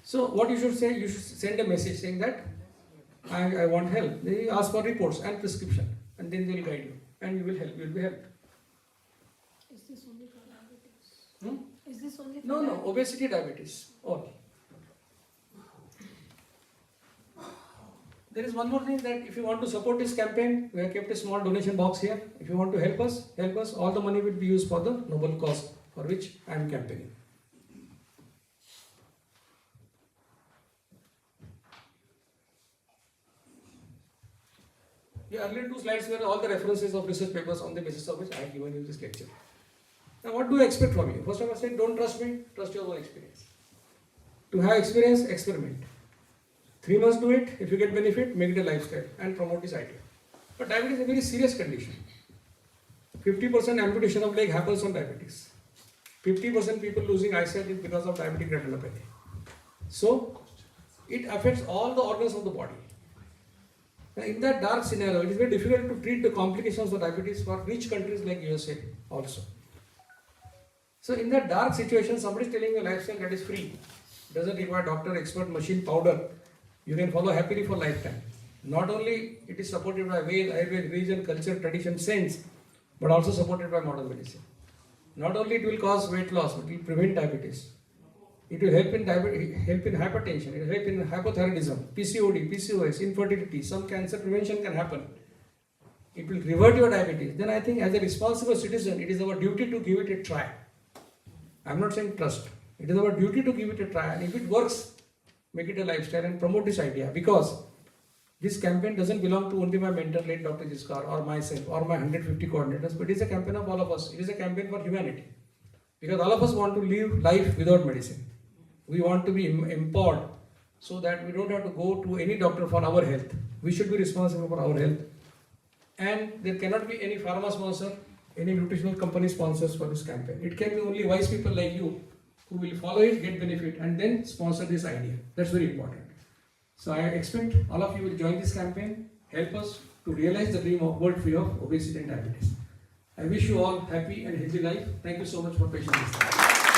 So what you should say, you should send a message saying that I want help. They ask for reports and prescription and then they will guide you and you will help. You will be helped. Is this only for diabetes? Is this only for No, diabetes? obesity, diabetes, all. There is one more thing that if you want to support this campaign, we have kept a small donation box here. If you want to help us, all the money will be used for the noble cause for which I am campaigning. The earlier 2 slides were all the references of research papers on the basis of which I have given you this lecture. Now what do I expect from you? First of all, I said don't trust me, trust your own experience. To have experience, experiment. 3 months do it, if you get benefit, make it a lifestyle and promote this idea. But diabetes is a very serious condition. 50% amputation of leg happens on diabetes. 50% people losing eyesight is because of diabetic retinopathy. So, it affects all the organs of the body. Now, in that dark scenario, it is very difficult to treat the complications of diabetes for rich countries like USA also. So, in that dark situation, somebody is telling you a lifestyle that is free, doesn't require doctor, expert, machine, powder. You can follow happily for lifetime. Not only it is supported by Ved, Ayurveda, religion, culture, tradition, sense, but also supported by modern medicine. Not only it will cause weight loss, but it will prevent diabetes. It will help in hypertension, it will help in hypothyroidism, PCOD, PCOS, infertility, some cancer prevention can happen. It will revert your diabetes. Then I think as a responsible citizen, it is our duty to give it a try. I am not saying trust. It is our duty to give it a try, and if it works, make it a lifestyle and promote this idea, because this campaign doesn't belong to only my mentor, late Dr. Jiskar, or myself, or my 150 coordinators, but it is a campaign of all of us. It is a campaign for humanity. Because all of us want to live life without medicine. We want to be empowered so that we don't have to go to any doctor for our health. We should be responsible for our health. And there cannot be any pharma sponsor, any nutritional company sponsors for this campaign. It can be only wise people like you who will follow it, get benefit, and then sponsor this idea. That's very important. So I expect all of you will join this campaign, help us to to realize the dream of world free of obesity and diabetes. I wish you all happy and healthy life. Thank you so much for patiently listening.